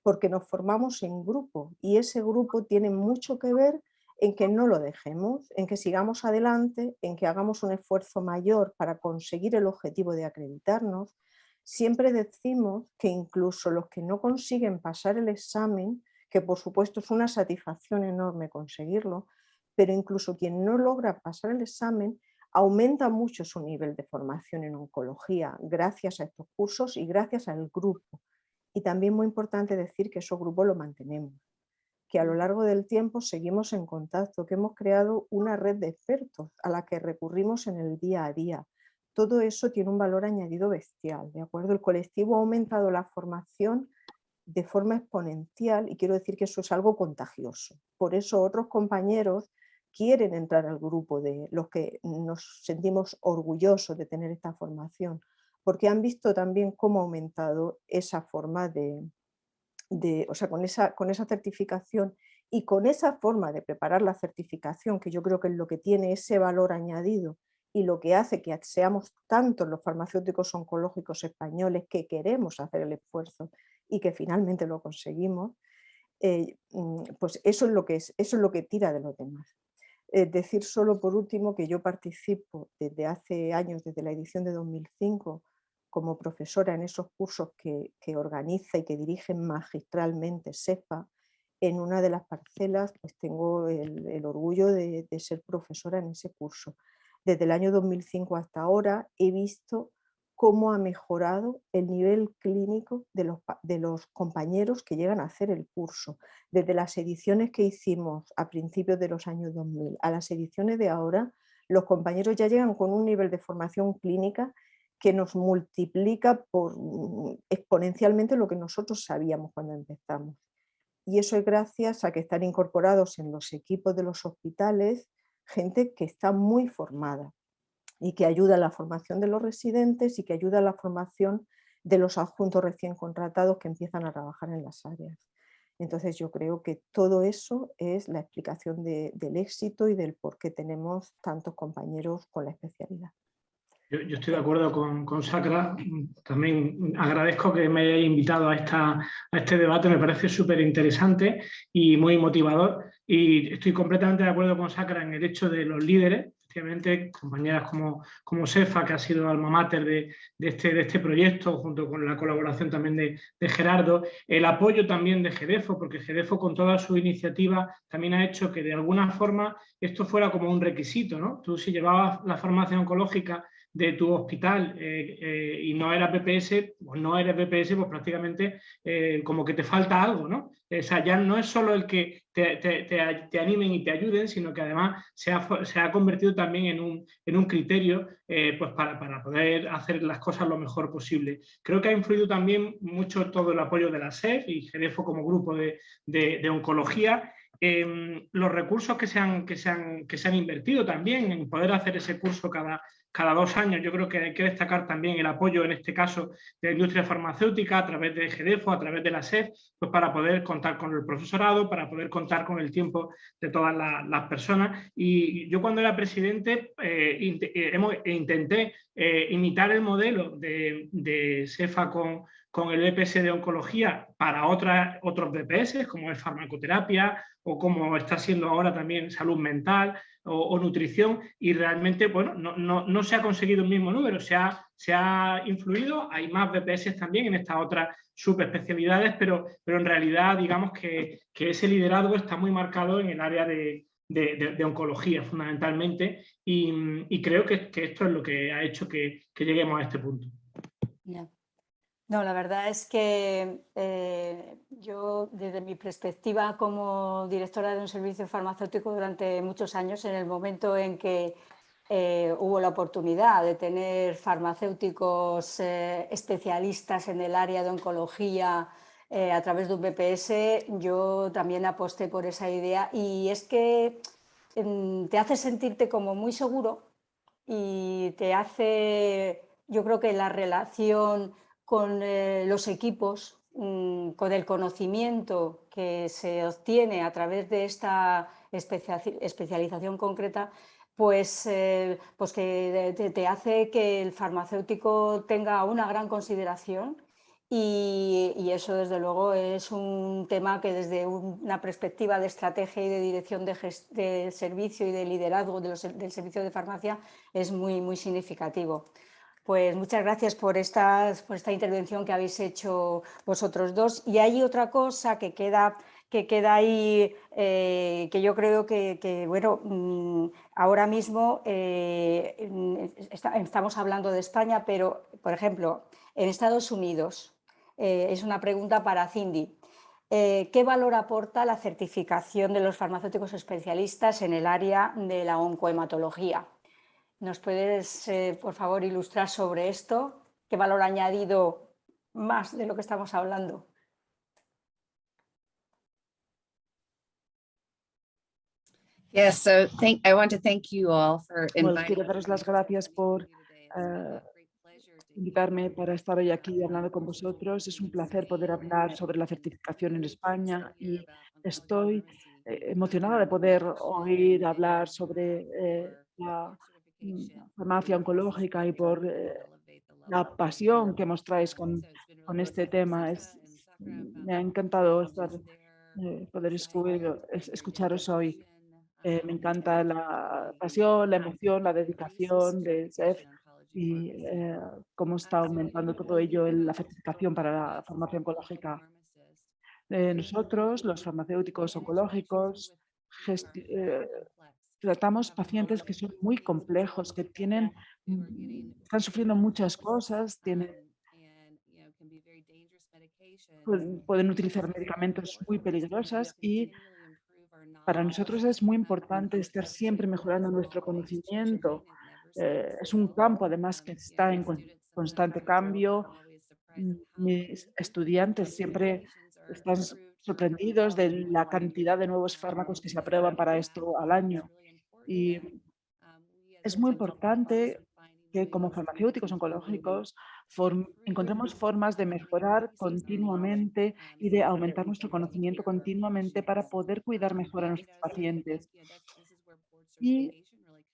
porque nos formamos en grupo y ese grupo tiene mucho que ver en que no lo dejemos, en que sigamos adelante, en que hagamos un esfuerzo mayor para conseguir el objetivo de acreditarnos. Siempre decimos que incluso los que no consiguen pasar el examen, que por supuesto es una satisfacción enorme conseguirlo, pero incluso quien no logra pasar el examen aumenta mucho su nivel de formación en oncología gracias a estos cursos y gracias al grupo. Y también muy importante decir que esos grupos los mantenemos, que a lo largo del tiempo seguimos en contacto, que hemos creado una red de expertos a la que recurrimos en el día a día. Todo eso tiene un valor añadido bestial, ¿de acuerdo? El colectivo ha aumentado la formación de forma exponencial y quiero decir que eso es algo contagioso. Por eso otros compañeros quieren entrar al grupo de los que nos sentimos orgullosos de tener esta formación, porque han visto también cómo ha aumentado esa forma o sea, con esa certificación y con esa forma de preparar la certificación, que yo creo que es lo que tiene ese valor añadido y lo que hace que seamos tantos los farmacéuticos oncológicos españoles que queremos hacer el esfuerzo y que finalmente lo conseguimos, pues eso es lo que tira de los demás. Decir solo por último que yo participo desde hace años, desde la edición de 2005, como profesora en esos cursos que organiza y que dirige magistralmente SEFA. En una de las parcelas pues tengo el orgullo de ser profesora en ese curso. Desde el año 2005 hasta ahora he visto cómo ha mejorado el nivel clínico de los compañeros que llegan a hacer el curso. Desde las ediciones que hicimos a principios de los años 2000 a las ediciones de ahora, los compañeros ya llegan con un nivel de formación clínica que nos multiplica exponencialmente lo que nosotros sabíamos cuando empezamos. Y eso es gracias a que están incorporados en los equipos de los hospitales gente que está muy formada y que ayuda a la formación de los residentes y que ayuda a la formación de los adjuntos recién contratados que empiezan a trabajar en las áreas. Entonces yo creo que todo eso es la explicación del éxito y del por qué tenemos tantos compañeros con la especialidad. Yo estoy de acuerdo con Sacra. También agradezco que me hayáis invitado a este debate, me parece súper interesante y muy motivador. Y estoy completamente de acuerdo con Sacra en el hecho de los líderes, efectivamente, compañeras como SEFA, que ha sido alma mater de este proyecto, junto con la colaboración también de Gerardo, el apoyo también de GEDEFO, porque GEDEFO con toda su iniciativa también ha hecho que de alguna forma esto fuera como un requisito, ¿no? Tú si llevabas la farmacia oncológica de tu hospital y no eras BPS, pues no eres BPS, pues prácticamente como que te falta algo, ¿no? O sea, ya no es solo el que te animen y te ayuden, sino que además se ha convertido también en un criterio pues para poder hacer las cosas lo mejor posible. Creo que ha influido también mucho todo el apoyo de la SEF y GEDEFO como grupo de oncología. Los recursos que se han invertido también en poder hacer ese curso cada 2 años. Yo creo que hay que destacar también el apoyo, en este caso, de la industria farmacéutica a través de GEDEFO, a través de la SEF, pues para poder contar con el profesorado, para poder contar con el tiempo de todas las personas. Y yo cuando era presidente intenté imitar el modelo de SEFA con el BPS de oncología para otros BPS, como es farmacoterapia o como está siendo ahora también salud mental o nutrición, y realmente bueno, no se ha conseguido el mismo número, se ha influido, hay más BPS también en estas otras subespecialidades, pero en realidad digamos que ese liderazgo está muy marcado en el área de oncología fundamentalmente, y creo que esto es lo que ha hecho que lleguemos a este punto. Yeah. No, la verdad es que yo, desde mi perspectiva como directora de un servicio farmacéutico durante muchos años, en el momento en que hubo la oportunidad de tener farmacéuticos especialistas en el área de oncología a través de un BPS, yo también aposté por esa idea, y es que te hace sentirte como muy seguro y te hace, yo creo que la relación con los equipos, con el conocimiento que se obtiene a través de esta especialización concreta, pues que te hace que el farmacéutico tenga una gran consideración, y eso desde luego es un tema que desde una perspectiva de estrategia y de dirección de servicio y de liderazgo del servicio de farmacia es muy, muy significativo. Pues muchas gracias por esta intervención que habéis hecho vosotros dos. Y hay otra cosa que queda ahí, que yo creo que bueno, ahora mismo estamos hablando de España, pero, por ejemplo, en Estados Unidos, es una pregunta para Cindy. ¿Qué valor aporta la certificación de los farmacéuticos especialistas en el área de la oncohematología? ¿Nos puedes, por favor, ilustrar sobre esto? ¿Qué valor añadido más de lo que estamos hablando? Yes, so I want to thank you all for Bueno, quiero daros las gracias por invitarme para estar hoy aquí hablando con vosotros. Es un placer poder hablar sobre la certificación en España, y estoy emocionada de poder oír hablar sobre la farmacia oncológica y por la pasión que mostráis con este tema. Me ha encantado poder escucharos hoy. Me encanta la pasión, la emoción, la dedicación de SEF, y cómo está aumentando todo ello en la certificación para la farmacia oncológica. Nosotros, los farmacéuticos oncológicos, tratamos pacientes que son muy complejos, que están sufriendo muchas cosas, pueden utilizar medicamentos muy peligrosos, y para nosotros es muy importante estar siempre mejorando nuestro conocimiento. Es un campo, además, que está en constante cambio. Mis estudiantes siempre están sorprendidos de la cantidad de nuevos fármacos que se aprueban para esto al año. Y es muy importante que, como farmacéuticos oncológicos, encontremos formas de mejorar continuamente y de aumentar nuestro conocimiento continuamente para poder cuidar mejor a nuestros pacientes. Y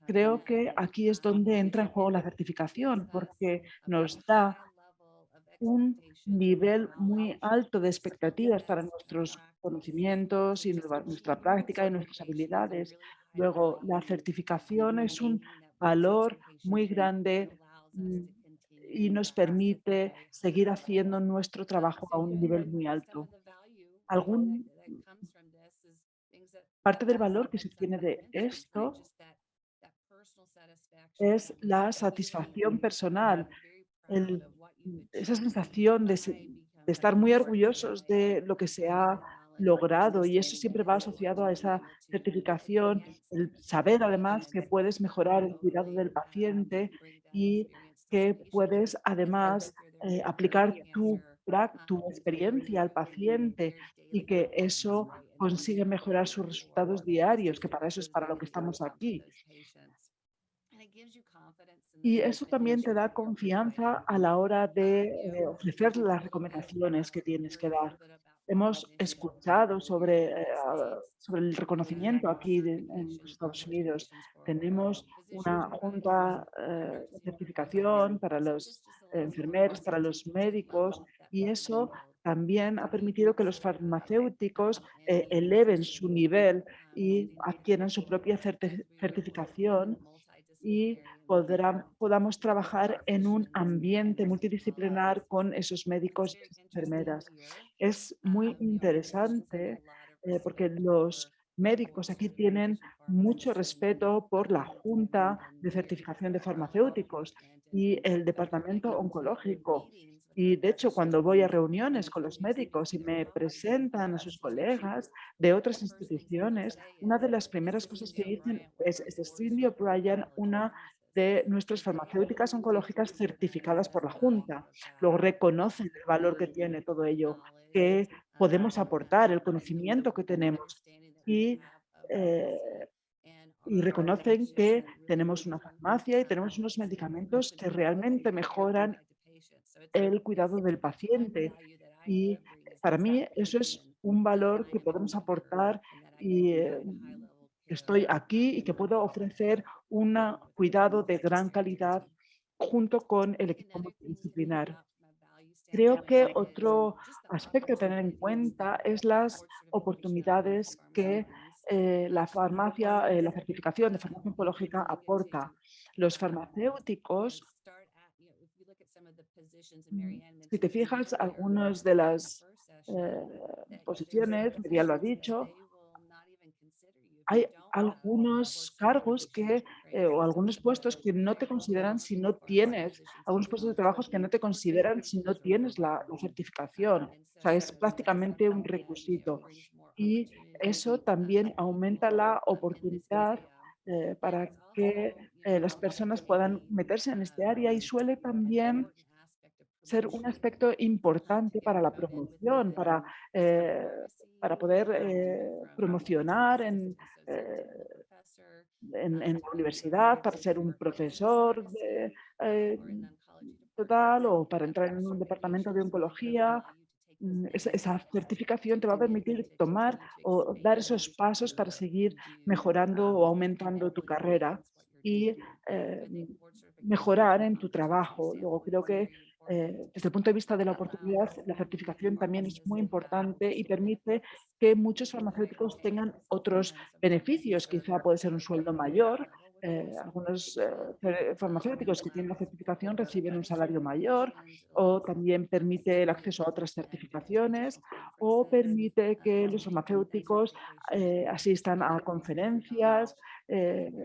creo que aquí es donde entra en juego la certificación, porque nos da un nivel muy alto de expectativas para nuestros conocimientos y nuestra práctica y nuestras habilidades. Luego, la certificación es un valor muy grande y nos permite seguir haciendo nuestro trabajo a un nivel muy alto. Parte del valor que se obtiene de esto es la satisfacción personal, esa sensación de estar muy orgullosos de lo que se ha logrado, y eso siempre va asociado a esa certificación, el saber además que puedes mejorar el cuidado del paciente y que puedes además aplicar tu experiencia al paciente y que eso consigue mejorar sus resultados diarios, que para eso es para lo que estamos aquí. Y eso también te da confianza a la hora de ofrecer las recomendaciones que tienes que dar. Hemos escuchado sobre el reconocimiento aquí en los Estados Unidos. Tenemos una junta de certificación para los enfermeros, para los médicos, y eso también ha permitido que los farmacéuticos eleven su nivel y adquieran su propia certificación y podamos trabajar en un ambiente multidisciplinar con esos médicos y enfermeras. Es muy interesante porque los médicos aquí tienen mucho respeto por la Junta de Certificación de Farmacéuticos y el Departamento Oncológico. Y de hecho, cuando voy a reuniones con los médicos y me presentan a sus colegas de otras instituciones, una de las primeras cosas que dicen es Cindy O'Brien, una de nuestras farmacéuticas oncológicas certificadas por la Junta. Luego reconocen el valor que tiene todo ello, que podemos aportar, el conocimiento que tenemos y, eh, y reconocen que tenemos una farmacia y tenemos unos medicamentos que realmente mejoran el cuidado del paciente. Y para mí eso es un valor que podemos aportar y que estoy aquí y que puedo ofrecer un cuidado de gran calidad junto con el equipo multidisciplinar. Creo que otro aspecto a tener en cuenta es las oportunidades que la farmacia, la certificación de farmacia oncológica aporta. Los farmacéuticos, si te fijas, algunas de las posiciones, María lo ha dicho, hay algunos cargos o algunos puestos que no te consideran si no tienes, algunos puestos de trabajo que no te consideran si no tienes la certificación. O sea, es prácticamente un requisito. Y eso también aumenta la oportunidad para que las personas puedan meterse en este área y suele también ser un aspecto importante para la promoción, para poder promocionar eh, en la universidad, para ser un profesor eh, total o para entrar en un departamento de oncología. Esa certificación te va a permitir tomar o dar esos pasos para seguir mejorando o aumentando tu carrera y eh, mejorar en tu trabajo. Luego creo que desde el punto de vista de la oportunidad, la certificación también es muy importante y permite que muchos farmacéuticos tengan otros beneficios. Quizá puede ser un sueldo mayor. Algunos farmacéuticos que tienen la certificación reciben un salario mayor, o también permite el acceso a otras certificaciones, o permite que los farmacéuticos asistan a conferencias,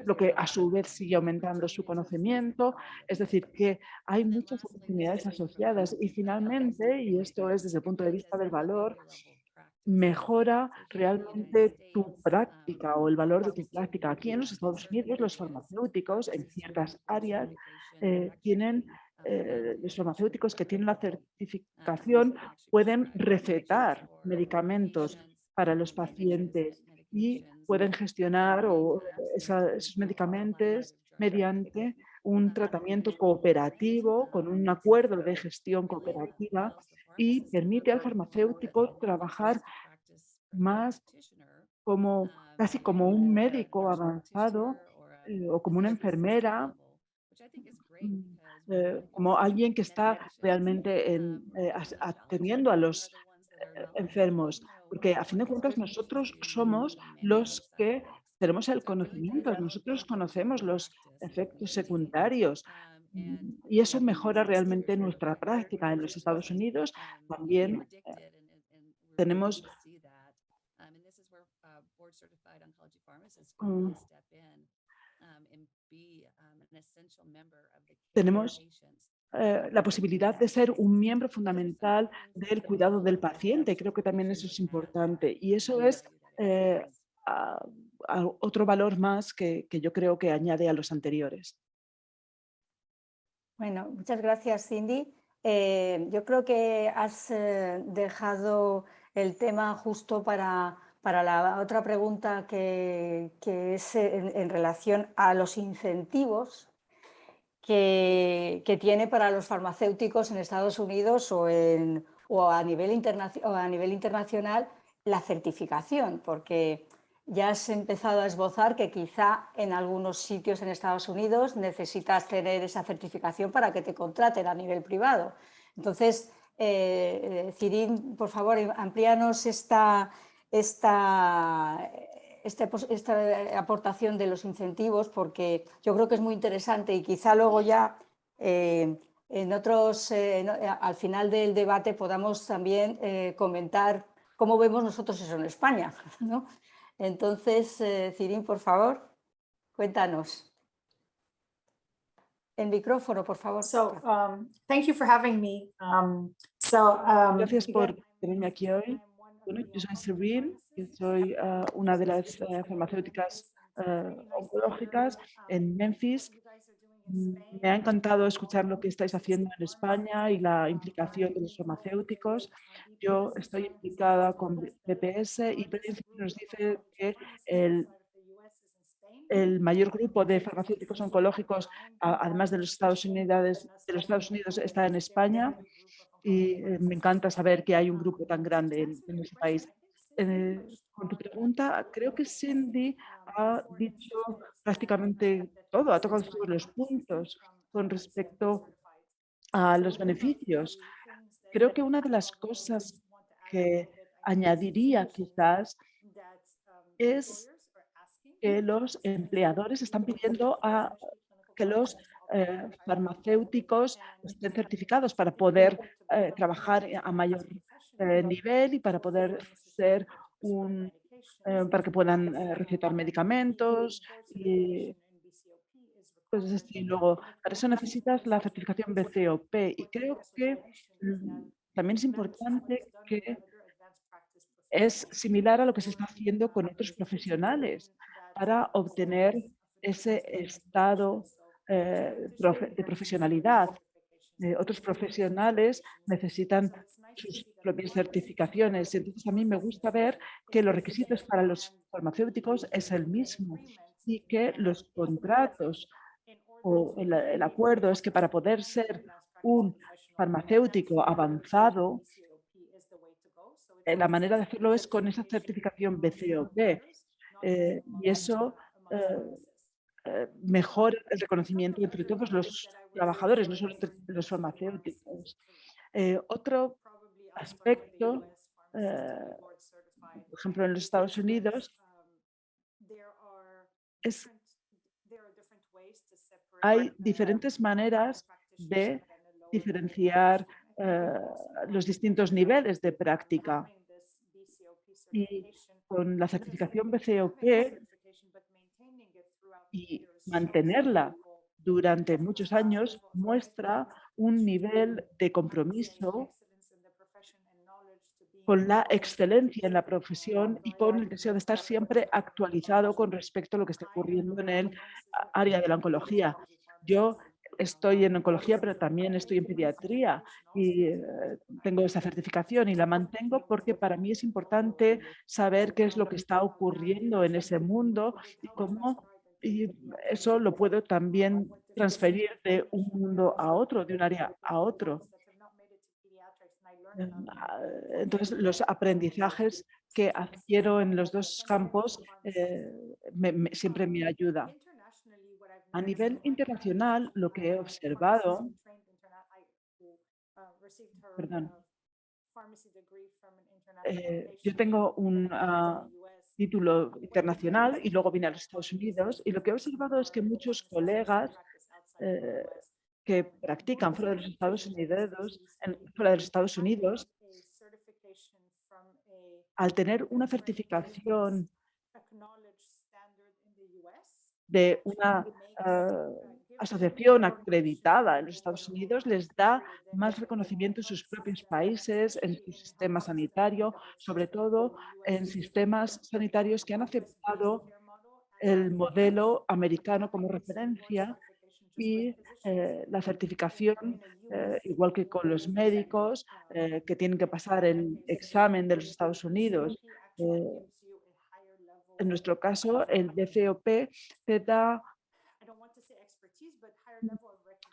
lo que a su vez sigue aumentando su conocimiento. Es decir, que hay muchas oportunidades asociadas y finalmente, y esto es desde el punto de vista del valor, mejora realmente tu práctica o el valor de tu práctica. Aquí en los Estados Unidos, los farmacéuticos en ciertas áreas los farmacéuticos que tienen la certificación pueden recetar medicamentos para los pacientes y pueden gestionar esos medicamentos mediante un tratamiento cooperativo con un acuerdo de gestión cooperativa y permite al farmacéutico trabajar más casi como un médico avanzado o como una enfermera, como alguien que está realmente atendiendo a los enfermos, porque a fin de cuentas nosotros somos los que tenemos el conocimiento, nosotros conocemos los efectos secundarios y eso mejora realmente nuestra práctica. En los Estados Unidos también tenemos tenemos la posibilidad de ser un miembro fundamental del cuidado del paciente. Creo que también eso es importante y eso es otro valor más que yo creo que añade a los anteriores. Bueno, muchas gracias, Cindy. Yo creo que has dejado el tema justo para la otra pregunta que es en relación a los incentivos que tiene para los farmacéuticos en Estados Unidos o a nivel internacional la certificación, porque ya has empezado a esbozar que quizá en algunos sitios en Estados Unidos necesitas tener esa certificación para que te contraten a nivel privado. Entonces, Cirín, por favor, amplíanos esta aportación de los incentivos, porque yo creo que es muy interesante y quizá luego ya al final del debate podamos también comentar cómo vemos nosotros eso en España, ¿no? Entonces, Cirín, por favor, cuéntanos. El micrófono, por favor. Thank you for having me. Gracias por tenerme aquí hoy. Bueno, yo soy Cirín, soy una de las farmacéuticas oncológicas en Memphis. Me ha encantado escuchar lo que estáis haciendo en España y la implicación de los farmacéuticos. Yo estoy implicada con BPS y nos dice que el mayor grupo de farmacéuticos oncológicos, además de los Estados Unidos, está en España. Y me encanta saber que hay un grupo tan grande en ese país. Con tu pregunta, creo que Cindy ha dicho prácticamente todo, ha tocado todos los puntos con respecto a los beneficios. Creo que una de las cosas que añadiría quizás es que los empleadores están pidiendo que los farmacéuticos estén certificados para poder trabajar a mayor nivel y para poder ser para que puedan recetar medicamentos y cosas así. Luego, para eso necesitas la certificación BCOP y creo que también es importante que es similar a lo que se está haciendo con otros profesionales para obtener ese estado de profesionalidad. Otros profesionales necesitan sus propias certificaciones. Entonces, a mí me gusta ver que los requisitos para los farmacéuticos es el mismo y que los contratos o el acuerdo es que para poder ser un farmacéutico avanzado, la manera de hacerlo es con esa certificación BCOP y eso mejora el reconocimiento entre todos los trabajadores, no solo entre los farmacéuticos. Otro aspecto, por ejemplo, en los Estados Unidos, hay diferentes maneras de diferenciar los distintos niveles de práctica. Y con la certificación BCOP y mantenerla durante muchos años muestra un nivel de compromiso con la excelencia en la profesión y con el deseo de estar siempre actualizado con respecto a lo que está ocurriendo en el área de la oncología. Yo estoy en oncología, pero también estoy en pediatría y tengo esa certificación y la mantengo porque para mí es importante saber qué es lo que está ocurriendo en ese mundo y cómo eso lo puedo también transferir de un mundo a otro, de un área a otro. Entonces, los aprendizajes que adquiero en los dos campos siempre me ayuda. A nivel internacional, lo que he observado, yo tengo un título internacional y luego vine a los Estados Unidos y lo que he observado es que muchos colegas que practican fuera de los Estados Unidos, al tener una certificación de una asociación acreditada en los Estados Unidos les da más reconocimiento en sus propios países, en su sistema sanitario, sobre todo en sistemas sanitarios que han aceptado el modelo americano como referencia y la certificación, igual que con los médicos que tienen que pasar el examen de los Estados Unidos. En nuestro caso, el BCOP te da,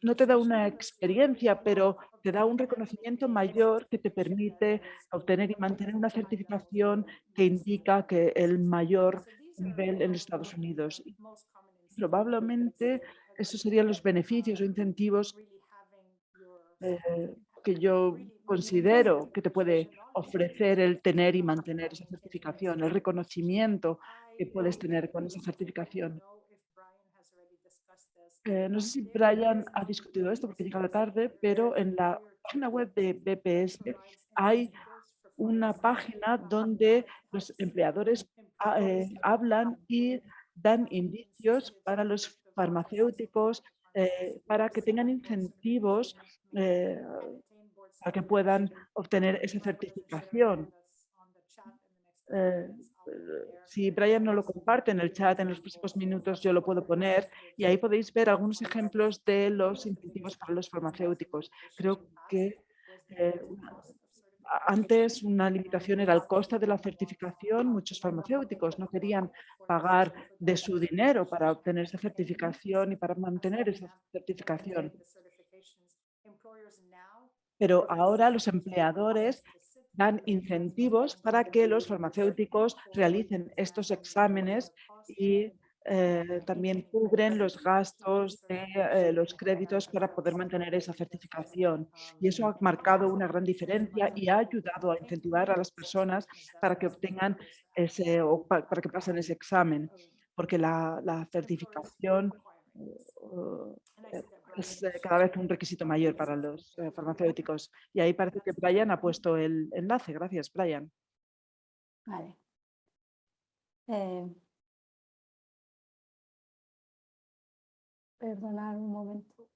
no te da una experiencia, pero te da un reconocimiento mayor que te permite obtener y mantener una certificación que indica que el mayor nivel en los Estados Unidos. Probablemente esos serían los beneficios o incentivos que yo considero que te puede ofrecer el tener y mantener esa certificación, el reconocimiento que puedes tener con esa certificación. No sé si Brian ha discutido esto porque llega tarde, pero en la página web de BPS hay una página donde los empleadores hablan y dan indicios para los farmacéuticos para que tengan incentivos para que puedan obtener esa certificación. Si Brian no lo comparte en el chat, en los próximos minutos yo lo puedo poner y ahí podéis ver algunos ejemplos de los incentivos para los farmacéuticos. Creo que antes una limitación era el coste de la certificación. Muchos farmacéuticos no querían pagar de su dinero para obtener esa certificación y para mantener esa certificación. Pero ahora los empleadores dan incentivos para que los farmacéuticos realicen estos exámenes y también cubren los gastos de los créditos para poder mantener esa certificación. Y eso ha marcado una gran diferencia y ha ayudado a incentivar a las personas para que obtengan para que pasen ese examen, porque la certificación es cada vez un requisito mayor para los farmacéuticos. Y ahí parece que Brian ha puesto el enlace. Gracias, Brian. Vale. Perdonad un momento.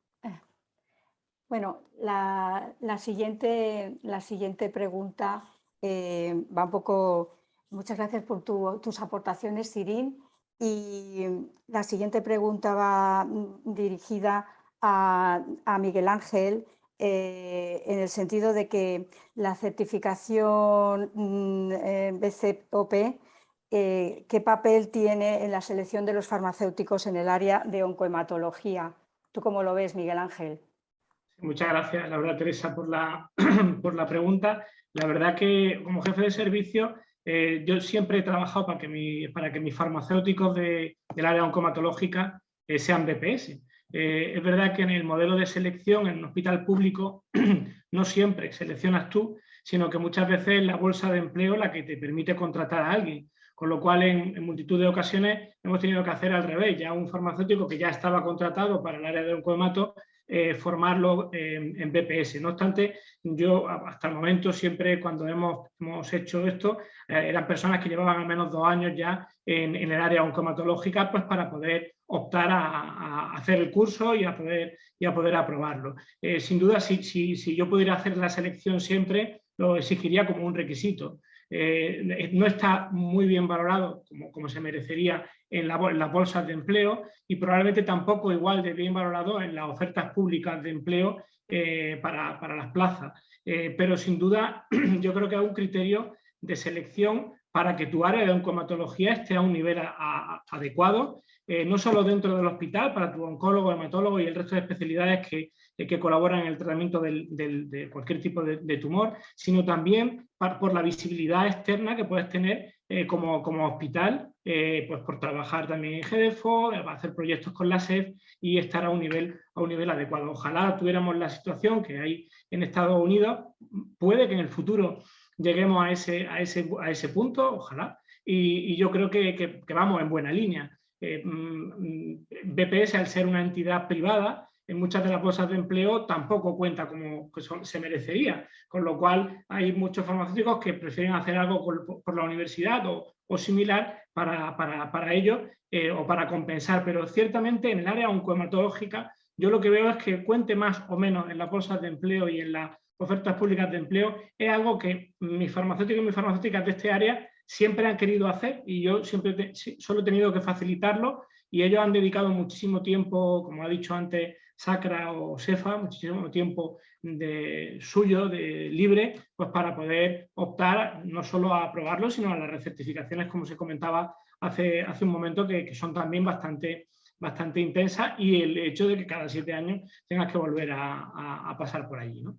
Bueno, la siguiente pregunta va un poco... Muchas gracias por tus aportaciones, Sirin. Y la siguiente pregunta va dirigida a Miguel Ángel en el sentido de que la certificación BCOP, ¿qué papel tiene en la selección de los farmacéuticos en el área de oncohematología? ¿Tú cómo lo ves, Miguel Ángel? Muchas gracias, Laura Teresa, por la pregunta. La verdad que como jefe de servicio yo siempre he trabajado para que mis farmacéuticos del área oncohematológica sean BPS. Es verdad que en el modelo de selección en un hospital público no siempre seleccionas tú, sino que muchas veces es la bolsa de empleo la que te permite contratar a alguien. Con lo cual, en multitud de ocasiones hemos tenido que hacer al revés. Ya un farmacéutico que ya estaba contratado para el área de oncohemato, formarlo en BPS. No obstante, yo hasta el momento siempre cuando hemos hecho esto, eran personas que llevaban al menos 2 años ya en el área oncohematológica, pues para poder optar a hacer el curso y a poder aprobarlo. Sin duda, si yo pudiera hacer la selección siempre, lo exigiría como un requisito. No está muy bien valorado como se merecería en las bolsas de empleo y probablemente tampoco igual de bien valorado en las ofertas públicas de empleo para las plazas. Pero sin duda yo creo que es un criterio de selección para que tu área de oncohematología esté a un nivel adecuado, no solo dentro del hospital, para tu oncólogo, hematólogo y el resto de especialidades que colaboran en el tratamiento de cualquier tipo de tumor, sino también por la visibilidad externa que puedes tener como hospital, pues por trabajar también en GDFO, hacer proyectos con la SEF y estar a un nivel adecuado. Ojalá tuviéramos la situación que hay en Estados Unidos, puede que en el futuro lleguemos a ese punto, ojalá, y yo creo que vamos en buena línea. BPS, al ser una entidad privada, en muchas de las bolsas de empleo tampoco cuenta como se merecería, con lo cual hay muchos farmacéuticos que prefieren hacer algo por la universidad o similar para ello o para compensar, pero ciertamente en el área oncohematológica yo lo que veo es que cuente más o menos en las bolsas de empleo y en las ofertas públicas de empleo es algo que mis farmacéuticos y mis farmacéuticas de este área siempre han querido hacer y yo siempre solo he tenido que facilitarlo y ellos han dedicado muchísimo tiempo, como ha dicho antes Sacra o Sefa, muchísimo tiempo suyo, libre, pues para poder optar no solo a aprobarlo, sino a las recertificaciones, como se comentaba hace un momento, que son también bastante intensas, y el hecho de que cada 7 años tengas que volver a pasar por allí, ¿no?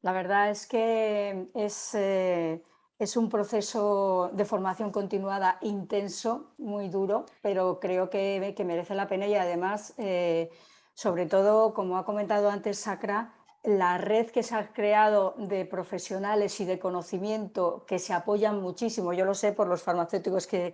La verdad es que es un proceso de formación continuada intenso, muy duro, pero creo que merece la pena y además, sobre todo, como ha comentado antes Sacra, la red que se ha creado de profesionales y de conocimiento que se apoyan muchísimo. Yo lo sé por los farmacéuticos que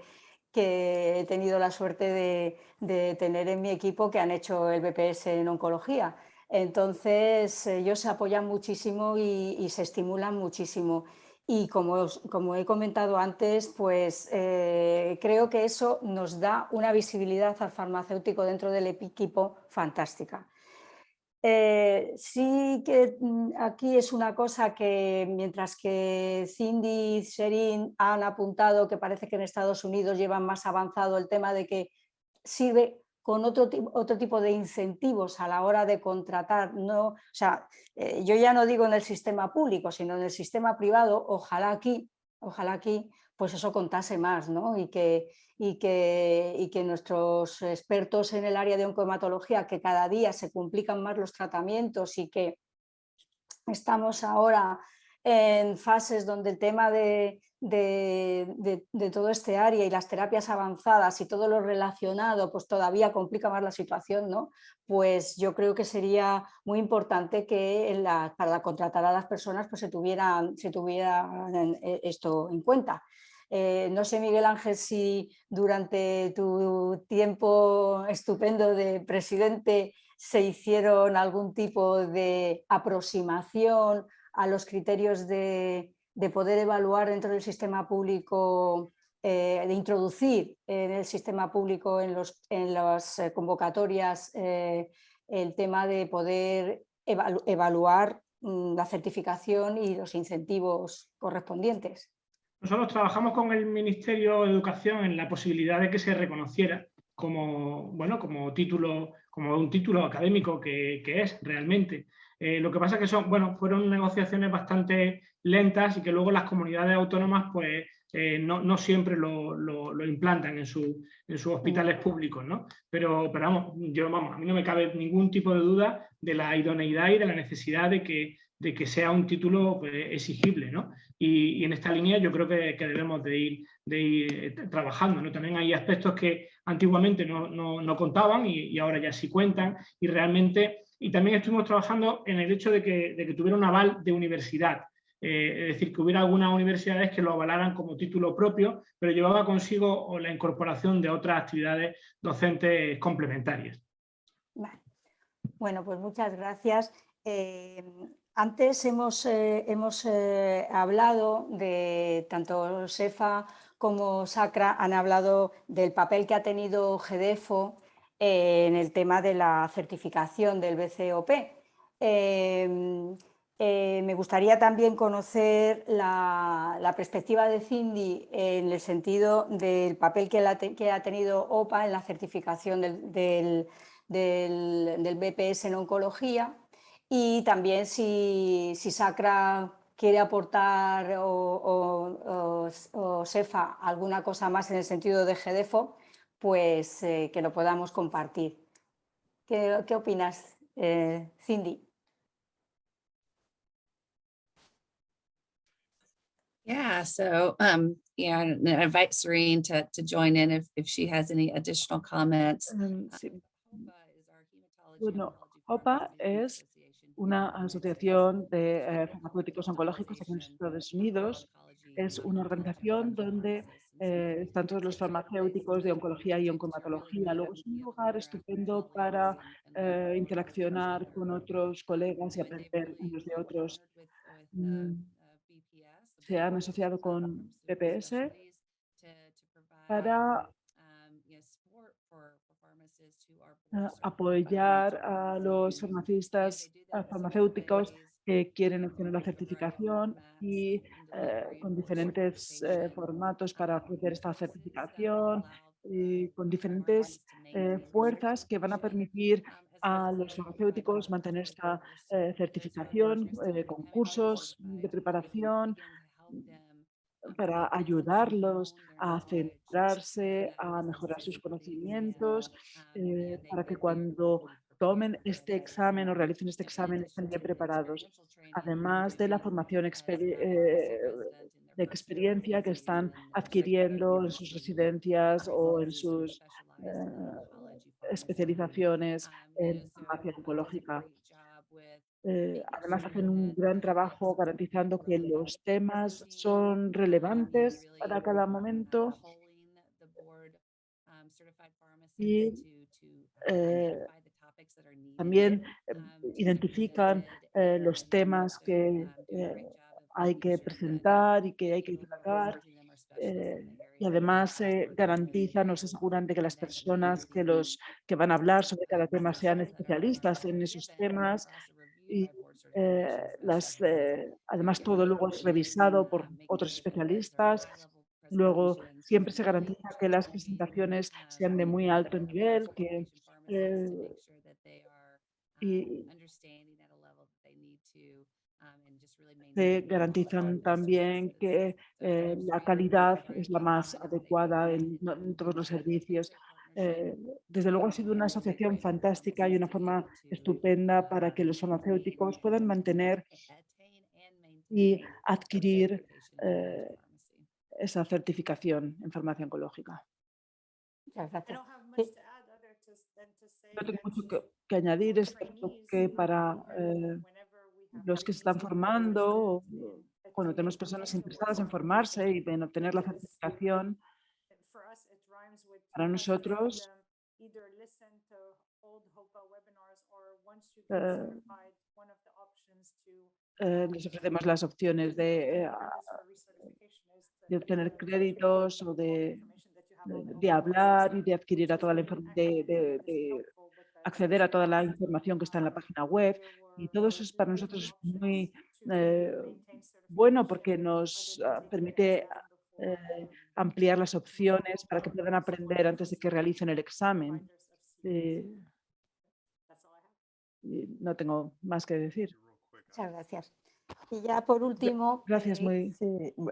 he tenido la suerte de tener en mi equipo que han hecho el BPS en oncología. Entonces, ellos se apoyan muchísimo y se estimulan muchísimo. Y como he comentado antes, pues creo que eso nos da una visibilidad al farmacéutico dentro del equipo fantástica. Sí que aquí es una cosa que mientras que Cindy y Sherin han apuntado que parece que en Estados Unidos llevan más avanzado el tema de que sirve con otro tipo de incentivos a la hora de contratar. No, o sea, yo ya no digo en el sistema público, sino en el sistema privado, ojalá aquí pues eso contase más, ¿no? Y que nuestros expertos en el área de oncohematología, que cada día se complican más los tratamientos y que estamos ahora en fases donde el tema de todo este área y las terapias avanzadas y todo lo relacionado pues todavía complica más la situación, ¿no? Pues yo creo que sería muy importante que para contratar a las personas pues se tuviera esto en cuenta. No sé, Miguel Ángel, si durante tu tiempo estupendo de presidente se hicieron algún tipo de aproximación a los criterios de poder evaluar dentro del sistema público, de introducir en el sistema público en las convocatorias el tema de poder evaluar la certificación y los incentivos correspondientes. Nosotros trabajamos con el Ministerio de Educación en la posibilidad de que se reconociera como un título académico que es realmente. Lo que pasa es que fueron negociaciones bastante lentas y que luego las comunidades autónomas pues, no siempre lo implantan en sus hospitales públicos, ¿no? Pero vamos, a mí no me cabe ningún tipo de duda de la idoneidad y de la necesidad de que sea un título pues, exigible, ¿no? Y en esta línea yo creo que debemos de ir trabajando, ¿no? También hay aspectos que antiguamente no contaban y ahora ya sí cuentan, y realmente, y también estuvimos trabajando en el hecho de que tuviera un aval de universidad, es decir, que hubiera algunas universidades que lo avalaran como título propio, pero llevaba consigo la incorporación de otras actividades docentes complementarias. Vale. Bueno, pues muchas gracias. Antes hemos hablado de, tanto Sefa como Sacra han hablado del papel que ha tenido GDEFO en el tema de la certificación del BCOP. Me gustaría también conocer la perspectiva de Cindy en el sentido del papel que ha tenido OPA en la certificación del BPS en oncología, y también si Sacra quiere aportar o Sefa alguna cosa más en el sentido de GDEFO, pues que lo podamos compartir. ¿Qué opinas, Cindy? Yeah, so yeah, and I invite Serene to join in if she has any additional comments. Sí. Bueno, OPA es una asociación de farmacéuticos oncológicos aquí en los Estados Unidos. Es una organización donde están todos los farmacéuticos de oncología y oncomatología. Luego es un lugar estupendo para interaccionar con otros colegas y aprender unos de otros. Se han asociado con BPS para apoyar a los farmacéuticos que quieren obtener la certificación y con diferentes formatos para ofrecer esta certificación y con diferentes fuerzas que van a permitir a los farmacéuticos mantener esta certificación, concursos de preparación para ayudarlos a centrarse, a mejorar sus conocimientos, para que cuando tomen este examen o realicen este examen estén bien preparados, además de la formación de experiencia que están adquiriendo en sus residencias o en sus especializaciones en farmacia oncológica. Además hacen un gran trabajo garantizando que los temas son relevantes para cada momento y también identifican los temas que hay que presentar y que hay que tratar. Y además garantizan o se aseguran de que las personas que van a hablar sobre cada tema sean especialistas en esos temas y además todo luego es revisado por otros especialistas. Luego siempre se garantiza que las presentaciones sean de muy alto nivel, y se garantizan también que la calidad es la más adecuada en todos los servicios. Desde luego ha sido una asociación fantástica y una forma estupenda para que los farmacéuticos puedan mantener y adquirir esa certificación en farmacia oncológica. Muchas gracias. No tengo mucho que añadir, excepto que para los que se están formando, cuando tenemos personas interesadas en formarse y en obtener la certificación, para nosotros les ofrecemos las opciones de obtener créditos o de hablar y de adquirir a toda la de acceder a toda la información que está en la página web, y todo eso es para nosotros muy bueno porque nos permite ampliar las opciones para que puedan aprender antes de que realicen el examen. No tengo más que decir. Muchas gracias. Y ya por último... Gracias, muy...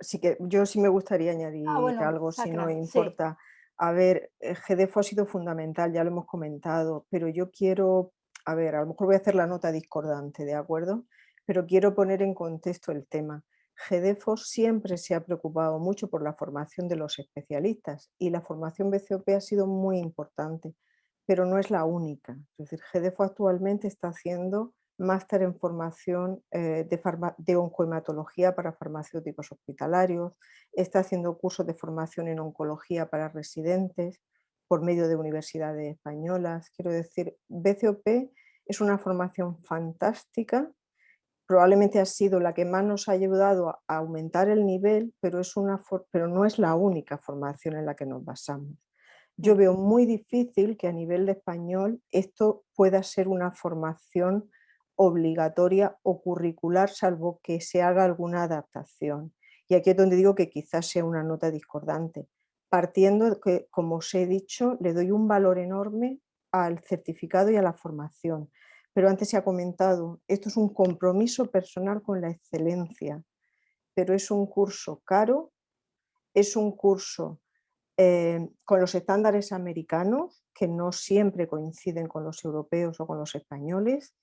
Sí que yo sí me gustaría añadir algo, si no importa. A ver, GDEFO ha sido fundamental, ya lo hemos comentado, pero yo quiero, a ver, a lo mejor voy a hacer la nota discordante, ¿de acuerdo? Pero quiero poner en contexto el tema. GDEFO siempre se ha preocupado mucho por la formación de los especialistas y la formación BCOP ha sido muy importante, pero no es la única. Es decir, GDEFO actualmente está haciendo máster en formación de oncohematología para farmacéuticos hospitalarios, está haciendo cursos de formación en oncología para residentes por medio de universidades españolas. Quiero decir, BCOP es una formación fantástica, probablemente ha sido la que más nos ha ayudado a aumentar el nivel, pero no es la única formación en la que nos basamos. Yo veo muy difícil que a nivel de español esto pueda ser una formación obligatoria o curricular, salvo que se haga alguna adaptación. Y aquí es donde digo que quizás sea una nota discordante, partiendo de que, como os he dicho, le doy un valor enorme al certificado y a la formación. Pero antes se ha comentado, esto es un compromiso personal con la excelencia, pero es un curso caro, es un curso con los estándares americanos, que no siempre coinciden con los europeos o con los españoles,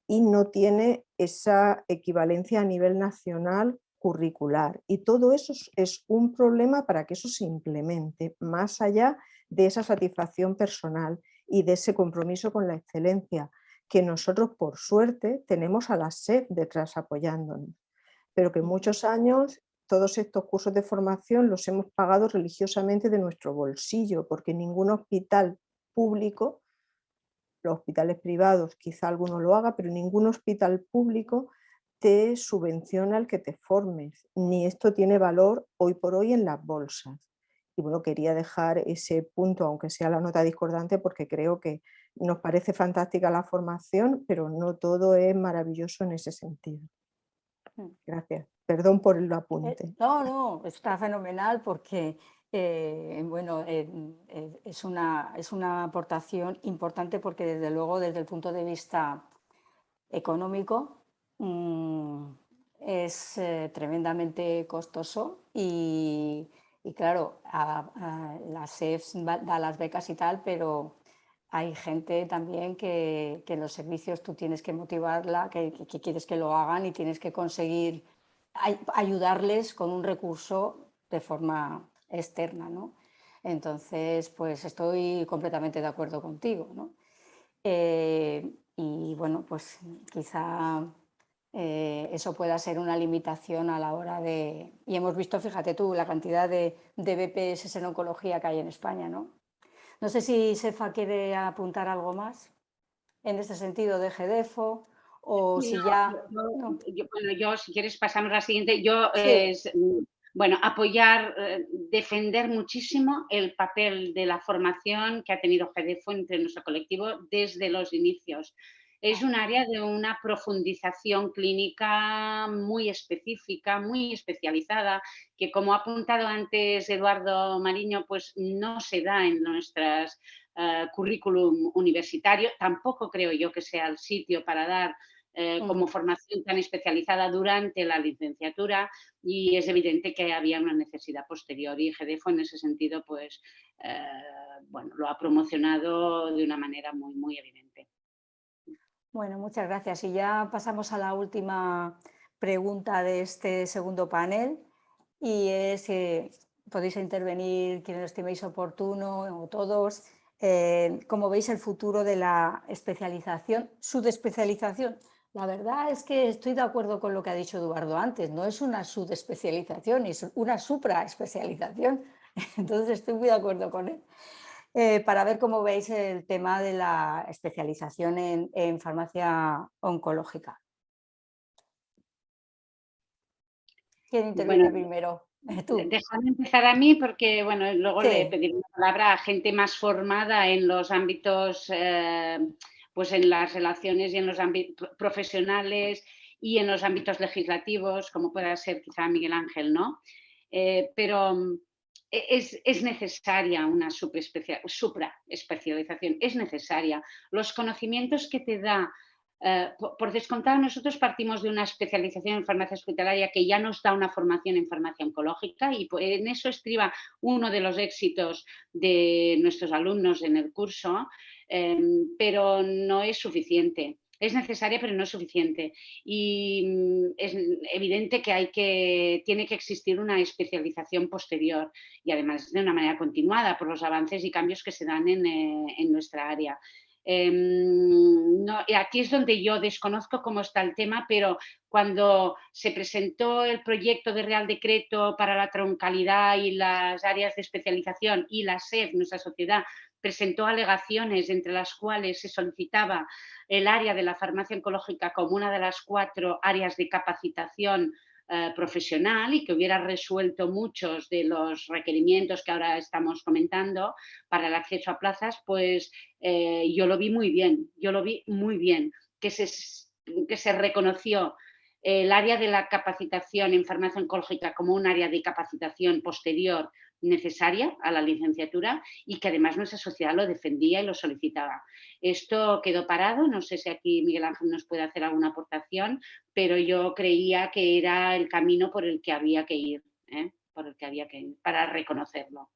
y no tiene esa equivalencia a nivel nacional curricular. Y todo eso es un problema para que eso se implemente, más allá de esa satisfacción personal y de ese compromiso con la excelencia, que nosotros, por suerte, tenemos a la SEP detrás apoyándonos, pero que muchos años todos estos cursos de formación los hemos pagado religiosamente de nuestro bolsillo, porque ningún hospital público, los hospitales privados quizá alguno lo haga, pero ningún hospital público te subvenciona el que te formes, ni esto tiene valor hoy por hoy en las bolsas. Y bueno, quería dejar ese punto, aunque sea la nota discordante, porque creo que Nos parece fantástica la formación, pero no todo es maravilloso en ese sentido. Gracias. Perdón por el apunte. No, está fenomenal porque bueno, es una aportación importante porque desde luego desde el punto de vista económico es tremendamente costoso y claro, la SEF da las becas y tal, pero hay gente también que los servicios tú tienes que motivarla, que quieres que lo hagan y tienes que conseguir ayudarles con un recurso de forma externa, ¿no? Entonces, pues estoy completamente de acuerdo contigo, ¿no? Y bueno, pues quizá eso pueda ser una limitación a la hora de... Y hemos visto, fíjate tú, la cantidad de BPS en oncología que hay en España, ¿no? No sé si Sefa quiere apuntar algo más en este sentido de GDEFO o si ya... Bueno, yo si quieres pasamos a la siguiente. Yo, Sí. bueno, apoyar, defender muchísimo el papel de la formación que ha tenido GDEFO entre nuestro colectivo desde los inicios. Es un área de una profundización clínica muy específica, muy especializada, que como ha apuntado antes Eduardo Mariño, pues no se da en nuestras currículum universitario. Tampoco creo yo que sea el sitio para dar como formación tan especializada durante la licenciatura y es evidente que había una necesidad posterior y GDEFO en ese sentido pues bueno, lo ha promocionado de una manera muy, muy evidente. Bueno, muchas gracias. Y ya pasamos a la última pregunta de este segundo panel y es que podéis intervenir quienes lo estiméis oportuno o todos. ¿Cómo veis el futuro de la especialización, subespecialización? La verdad es que estoy de acuerdo con lo que ha dicho Eduardo antes, no es una subespecialización, es una supraespecialización. Entonces estoy muy de acuerdo con él. Para ver cómo veis el tema de la especialización en farmacia oncológica. ¿Quién interviene primero? Tú. Déjame empezar a mí porque bueno, luego Sí. le pediré la palabra a gente más formada en los ámbitos, pues en las relaciones y en los ámbitos profesionales y en los ámbitos legislativos, como pueda ser quizá Miguel Ángel, ¿no? Pero es necesaria una supraespecialización, es necesaria. Los conocimientos que te da, por descontado, nosotros partimos de una especialización en farmacia hospitalaria que ya nos da una formación en farmacia oncológica y en eso estriba uno de los éxitos de nuestros alumnos en el curso, pero no es suficiente. Es necesaria, pero no es suficiente. Y es evidente que tiene que existir una especialización posterior y además de una manera continuada por los avances y cambios que se dan en nuestra área. No, y aquí es donde yo desconozco cómo está el tema, pero cuando se presentó el proyecto de Real Decreto para la troncalidad y las áreas de especialización y la SEF, nuestra sociedad, presentó alegaciones entre las cuales se solicitaba el área de la farmacia oncológica como una de las 4 áreas de capacitación profesional y que hubiera resuelto muchos de los requerimientos que ahora estamos comentando para el acceso a plazas, pues yo lo vi muy bien, que se reconoció el área de la capacitación en farmacia oncológica como un área de capacitación posterior necesaria a la licenciatura y que además nuestra sociedad lo defendía y lo solicitaba. Esto quedó parado, no sé si aquí Miguel Ángel nos puede hacer alguna aportación, pero yo creía que era el camino por el que había que ir, para reconocerlo.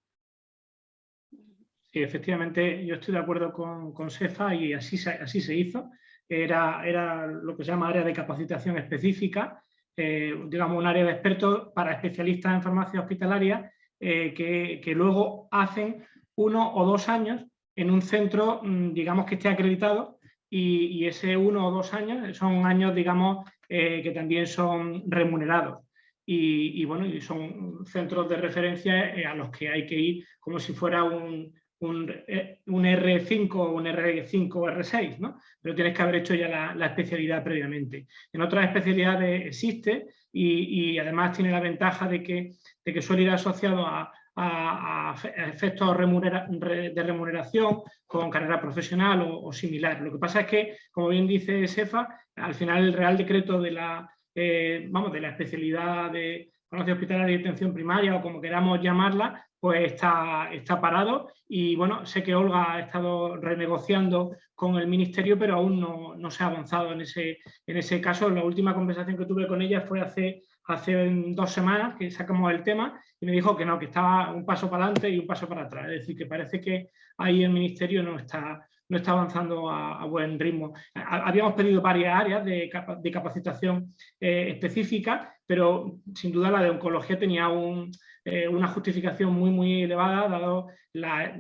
Sí, efectivamente, yo estoy de acuerdo con Sefa y así se hizo. Era lo que se llama área de capacitación específica, digamos un área de expertos para especialistas en farmacia hospitalaria que luego hacen 1 o 2 años en un centro, digamos, que esté acreditado y ese 1 o 2 años son años, digamos, que también son remunerados. Y bueno, y son centros de referencia a los que hay que ir como si fuera un R5 o un R5 o R6, ¿no? Pero tienes que haber hecho ya la especialidad previamente. En otras especialidades existe y además tiene la ventaja de que suele ir asociado a a efectos de remuneración con carrera profesional o similar. Lo que pasa es que, como bien dice Sefa, al final el Real Decreto de la especialidad de farmacia hospitalaria y atención primaria, o como queramos llamarla, pues está parado. Y bueno, sé que Olga ha estado renegociando con el Ministerio, pero aún no se ha avanzado en ese caso. La última conversación que tuve con ella fue hace 2 semanas que sacamos el tema y me dijo que no, que estaba un paso para adelante y un paso para atrás. Es decir, que parece que ahí el Ministerio no está avanzando a buen ritmo. Habíamos pedido varias áreas de capacitación específica, pero sin duda la de oncología tenía una justificación muy elevada, dado la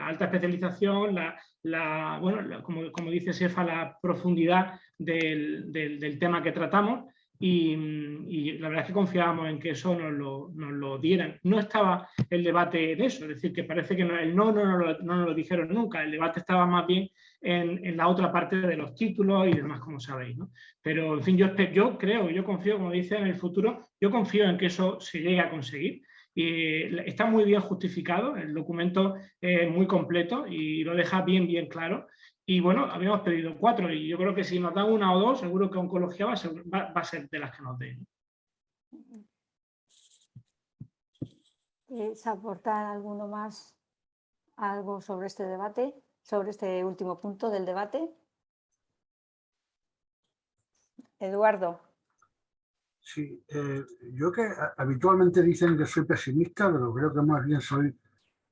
alta especialización, como dice Sefa, la profundidad del tema que tratamos. Y la verdad es que confiábamos en que eso nos lo dieran. No estaba el debate en eso, es decir, que parece que el no nos lo dijeron nunca. El debate estaba más bien en la otra parte de los títulos y demás, como sabéis, ¿no? Pero, en fin, yo confío, como dice, en el futuro, yo confío en que eso se llegue a conseguir. Y está muy bien justificado, el documento es muy completo y lo deja bien claro. Y bueno, habíamos pedido 4 y yo creo que si nos dan 1 o 2, seguro que oncología va a ser de las que nos den. ¿Se aporta alguno más algo sobre este debate, sobre este último punto del debate? Eduardo. Sí, yo que habitualmente dicen que soy pesimista, pero creo que más bien soy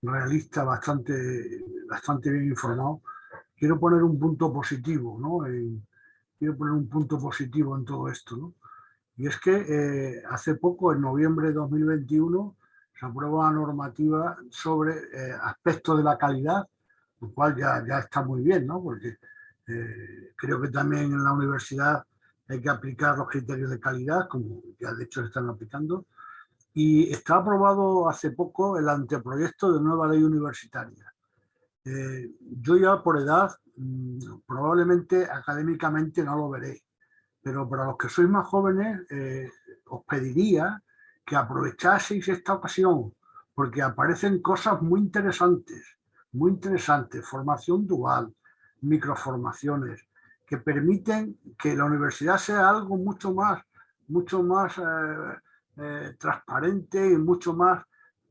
realista, bastante bien informado. Quiero poner un punto positivo, ¿no? Quiero poner un punto positivo en todo esto, ¿no? Y es que hace poco, en noviembre de 2021, se aprueba una normativa sobre aspectos de la calidad, lo cual ya está muy bien, ¿no? Porque creo que también en la universidad hay que aplicar los criterios de calidad, como ya de hecho se están aplicando. Y está aprobado hace poco el anteproyecto de nueva ley universitaria. Yo ya por edad, probablemente académicamente no lo veré, pero para los que sois más jóvenes, os pediría que aprovechaseis esta ocasión, porque aparecen cosas muy interesantes, formación dual, microformaciones, que permiten que la universidad sea algo mucho más transparente y mucho más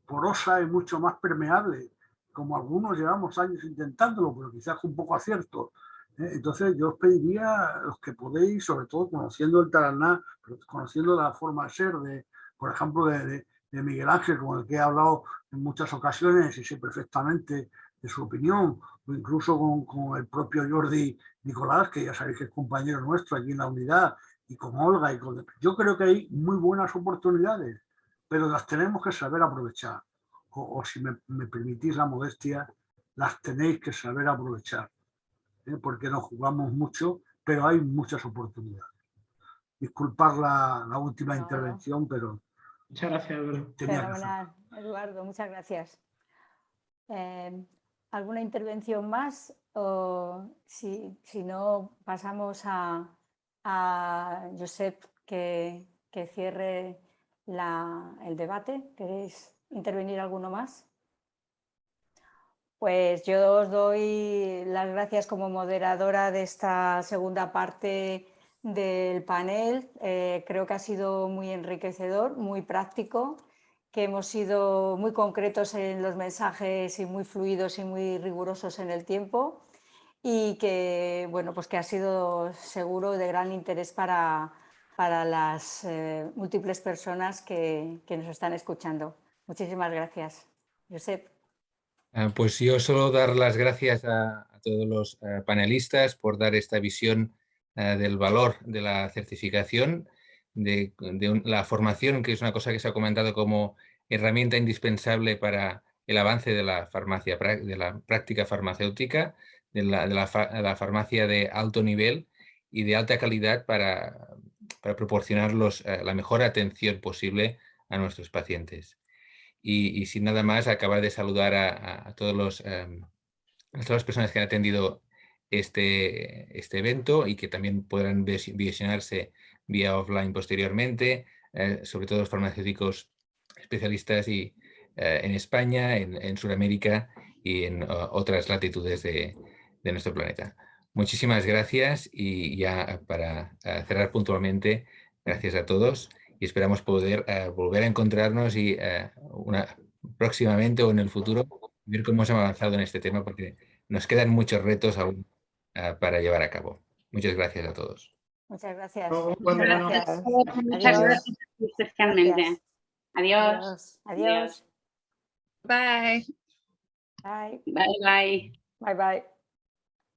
porosa y mucho más permeable, como algunos llevamos años intentándolo, pero quizás un poco acierto. Entonces yo os pediría, los que podéis, sobre todo conociendo el Taraná, conociendo la forma de ser, por ejemplo, de Miguel Ángel, con el que he hablado en muchas ocasiones y sé perfectamente de su opinión, o incluso con el propio Jordi Nicolás, que ya sabéis que es compañero nuestro aquí en la unidad, y con Olga. Yo creo que hay muy buenas oportunidades, pero las tenemos que saber aprovechar. O si me permitís la modestia, las tenéis que saber aprovechar. Porque nos jugamos mucho, pero hay muchas oportunidades. Disculpad la última intervención, pero... Muchas gracias, Eduardo. Fenomenal, Eduardo, muchas gracias. ¿Alguna intervención más? O si no, pasamos a Josep que cierre el debate. ¿Queréis intervenir alguno más? Pues yo os doy las gracias como moderadora de esta segunda parte del panel. Creo que ha sido muy enriquecedor, muy práctico, que hemos sido muy concretos en los mensajes y muy fluidos y muy rigurosos en el tiempo, y que, bueno, pues que ha sido seguro de gran interés para las múltiples personas que nos están escuchando. Muchísimas gracias. Josep. Pues yo solo dar las gracias a todos los panelistas por dar esta visión del valor de la certificación, de la formación, que es una cosa que se ha comentado como herramienta indispensable para el avance de la farmacia, de la práctica farmacéutica, de la farmacia de alto nivel y de alta calidad para proporcionar la mejor atención posible a nuestros pacientes. Y sin nada más, acabar de saludar a todas las personas que han atendido este evento y que también podrán visionarse vía offline posteriormente, sobre todo los farmacéuticos especialistas y en España, en Sudamérica y en otras latitudes de nuestro planeta. Muchísimas gracias y ya para cerrar puntualmente, gracias a todos y esperamos poder volver a encontrarnos y próximamente o en el futuro ver cómo hemos avanzado en este tema porque nos quedan muchos retos aún para llevar a cabo. Muchas gracias a todos. Muchas gracias. Buen verano. Gracias. Muchas Adiós. gracias especialmente. Gracias. Adiós. Adiós. Bye. Bye. Bye, bye. Bye, bye.